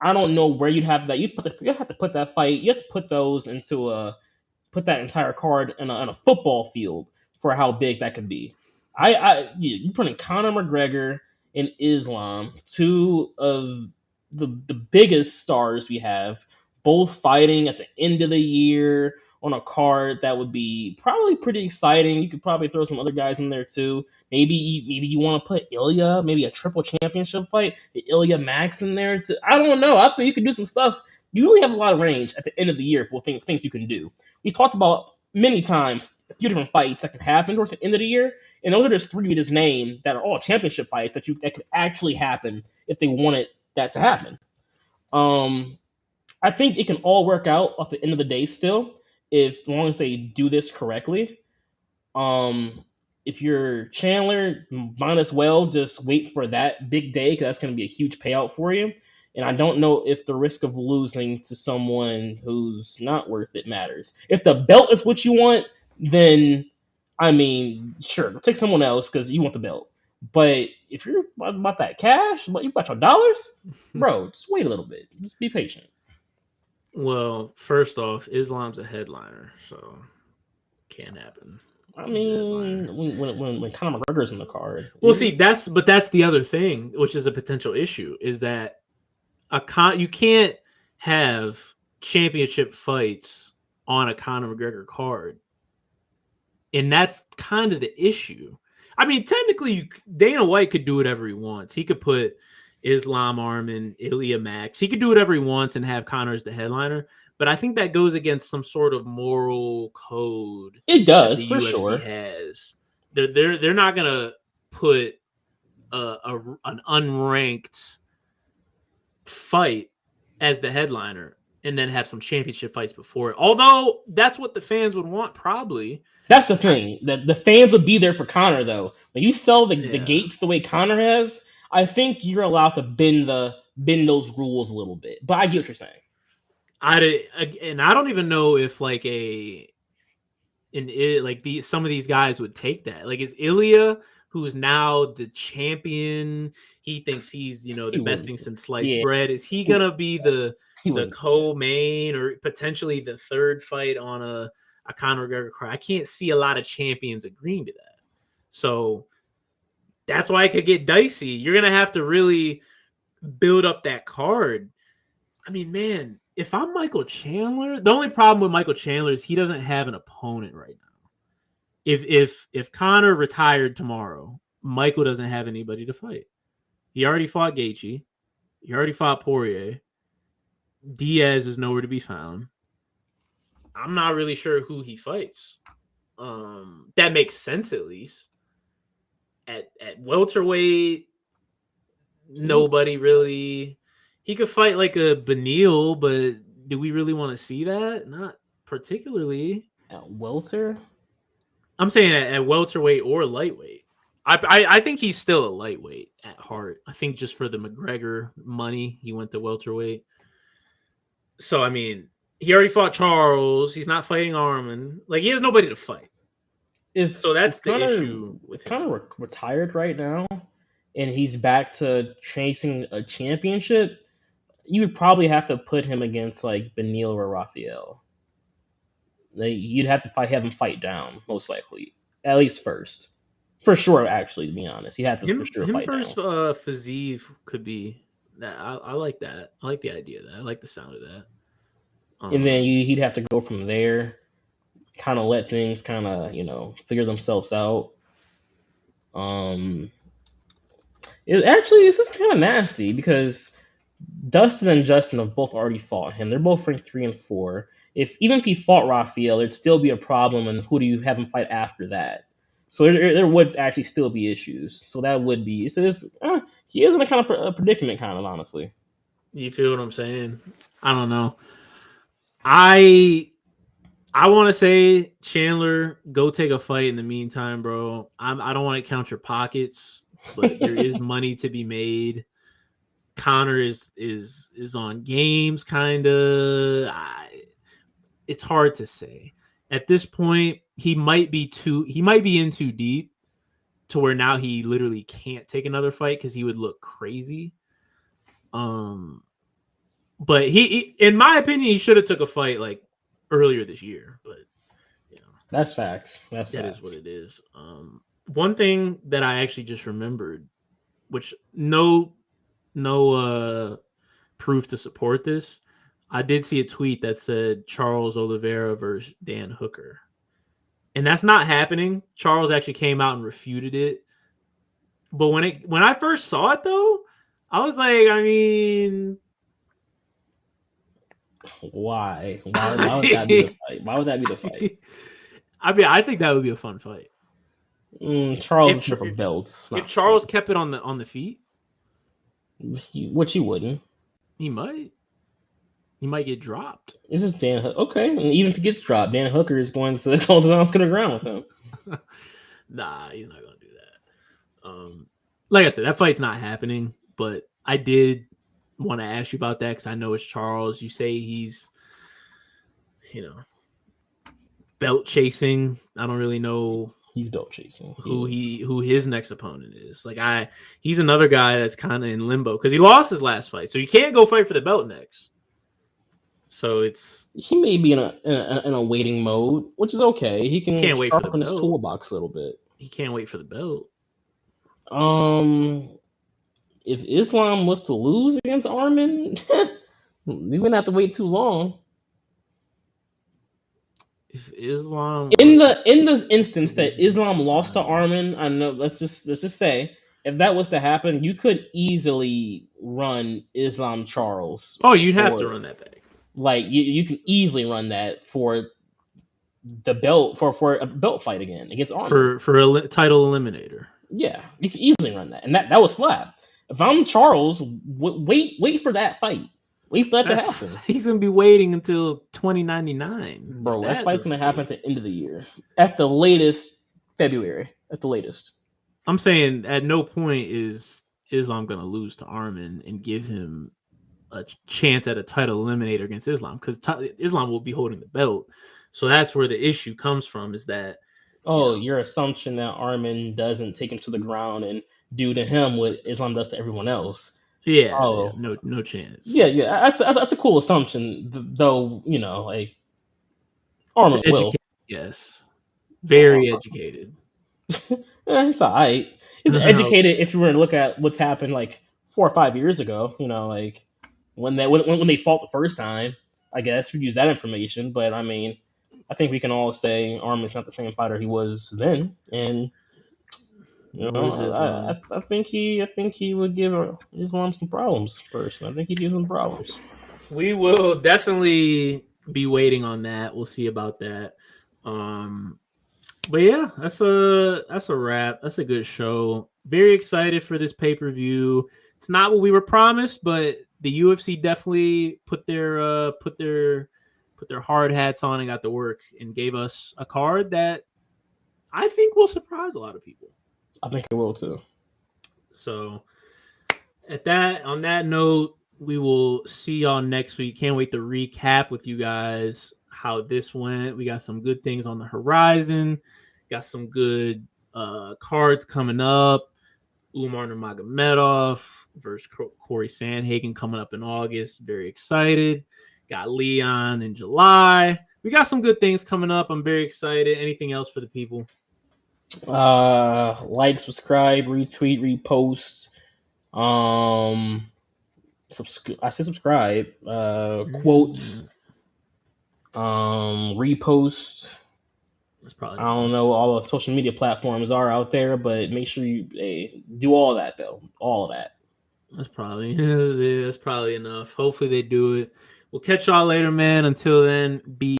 I don't know where you'd have that. You have to put that fight. You have to put those put that entire card in a football field for how big that could be. You put in Conor McGregor and Islam, two of the biggest stars we have, both fighting at the end of the year on a card that would be probably pretty exciting. You could probably throw some other guys in there too. Maybe you want to put Ilya, maybe a triple championship fight, the Ilya Max in there too. I don't know. I think you could do some stuff. You really have a lot of range at the end of the year for things you can do. We've talked about many times a few different fights that can happen towards the end of the year, and those are just three we just named that are all championship fights that could actually happen if they wanted that to happen. I think it can all work out at the end of the day still, as long as they do this correctly. if you're Chandler, might as well just wait for that big day because that's going to be a huge payout for you. And I don't know if the risk of losing to someone who's not worth it matters. If the belt is what you want, then I mean, sure, take someone else because you want the belt. But if you're about that cash, you about your dollars, bro, just wait a little bit. Just be patient. Well, first off, Islam's a headliner, so can't happen. I He's a headliner. mean, when Conor McGregor's in the card, Well, see, that's the other thing, which is a potential issue, is that you can't have championship fights on a Conor McGregor card, and that's kind of the issue. I mean, technically, Dana White could do whatever he wants. He could put Islam Arman, Ilya Max. He could do whatever he wants and have Conor as the headliner. But I think that goes against some sort of moral code it that does the for UFC sure. has. They're not gonna put an unranked fight as the headliner and then have some championship fights before it. Although that's what the fans would want, probably. That's the thing. The fans would be there for Conor though. When you sell the Yeah. gates the way Conor has, I think you're allowed to bend those rules a little bit. But I get what you're saying. And I don't even know if like some of these guys would take that. Like, is Ilya, who is now the champion, he thinks he's the He best wouldn't. thing since sliced Yeah, bread. Is he gonna be the wouldn't. co-main or potentially the third fight on a Conor McGregor card? I can't see a lot of champions agreeing to that. So that's why it could get dicey. You're gonna have to really build up that card. I mean, man, if I'm Michael Chandler, the only problem with Michael Chandler is he doesn't have an opponent right now. If Conor retired tomorrow, Michael doesn't have anybody to fight. He already fought Gaethje. He already fought Poirier. Diaz is nowhere to be found. I'm not really sure who he fights. That makes sense, at least. At welterweight, nobody really. He could fight like a Beneil, but do we really want to see that? Not particularly. Welter? I'm saying at welterweight or lightweight. I think he's still a lightweight at heart. I think just for the McGregor money, he went to welterweight. So, I mean, he already fought Charles. He's not fighting Arman. Like, he has nobody to fight. So that's the issue with him. Conor retired right now, and he's back to chasing a championship. You would probably have to put him against like Beneil or Raphael. You'd have to have him fight down, most likely, at least first, for sure. Actually, to be honest, he had to for sure fight versus down. Fiziev could be that. I like that. I like the idea of that. I like the sound of that. And then he'd have to go from there, kind of let things kind of figure themselves out. This is kind of nasty because Dustin and Justin have both already fought him. They're both ranked 3 and 4. Even if he fought Raphael, there'd still be a problem. And who do you have him fight after that? So there would actually still be issues. So that would be. He is in a kind of a predicament, kind of honestly. You feel what I'm saying? I don't know. I want to say, Chandler, go take a fight in the meantime, bro. I don't want to count your pockets, but there is money to be made. Conor is on games, kind of. It's hard to say. At this point, he might be in too deep to where now he literally can't take another fight because he would look crazy. But he, in my opinion, he should have took a fight like earlier this year. But that's facts. That is what it is. One thing that I actually just remembered, which no proof to support this. I did see a tweet that said Charles Oliveira versus Dan Hooker. And that's not happening. Charles actually came out and refuted it. But when I first saw it though, I was like, I mean, why? Why would that be the fight? Why would that be the fight? I mean, I think that would be a fun fight. Charles is for belts. If Charles kept it on the feet, which he wouldn't. He might. He might get dropped. This is Dan Hooker. Okay, and even if he gets dropped, Dan Hooker is going to go to the ground with him. Nah, he's not gonna do that. Like I said, that fight's not happening. But I did want to ask you about that because I know it's Charles. You say he's, belt chasing. I don't really know He's belt chasing. who his next opponent is. He's another guy that's kind of in limbo because he lost his last fight, so he can't go fight for the belt next. So he may be in a waiting mode, which is okay. He can't wait for the sharpen his belt. toolbox a little bit. He can't wait for the belt. If Islam was to lose against Armin, we wouldn't have to wait too long. If Islam in the instance that Islam lost to Armin, I know let's just say if that was to happen, you could easily run Islam Charles. Oh, you'd have to run that back. Like you can easily run that for the belt for a belt fight again against Armin for a title eliminator. Yeah, you can easily run that, and that would slap. If I'm Charles, wait for that fight. Wait for that to happen. He's gonna be waiting until 2099. Bro, that fight's gonna happen at the end of the year. At the latest, February. At the latest. I'm saying at no point is Islam gonna lose to Armin and give him a chance at a title eliminator against Islam because Islam will be holding the belt. So that's where the issue comes from. Is that your assumption that Armin doesn't take him to the ground and do to him what Islam does to everyone else. Yeah, no chance. Yeah, that's a cool assumption, though. Armin will. Yes, very educated. It's alright. He's educated if you were to look at what's happened 4 or 5 years ago. When they fought the first time. I guess we use that information, but I mean, I think we can all say Armin's not the same fighter he was then, and I think he would give Islam some problems first. I think he'd give him problems. We will definitely be waiting on that. We'll see about that. But yeah, that's a wrap. That's a good show. Very excited for this pay-per-view. It's not what we were promised, but the UFC definitely put their hard hats on and got to work and gave us a card that I think will surprise a lot of people. I think it will too. So on that note, we will see y'all next week. Can't wait to recap with you guys how this went. We got some good things on the horizon. Got some good cards coming up. Umar Nurmagomedov versus Corey Sandhagen coming up in August. Very excited. Got Leon in July. We got some good things coming up. I'm very excited. Anything else for the people? Like, subscribe, retweet, repost. I said subscribe. Quote. Repost. That's probably I don't know what all the social media platforms are out there, but make sure you do all of that though. All of that. That's probably enough. Hopefully they do it. We'll catch y'all later, man. Until then, be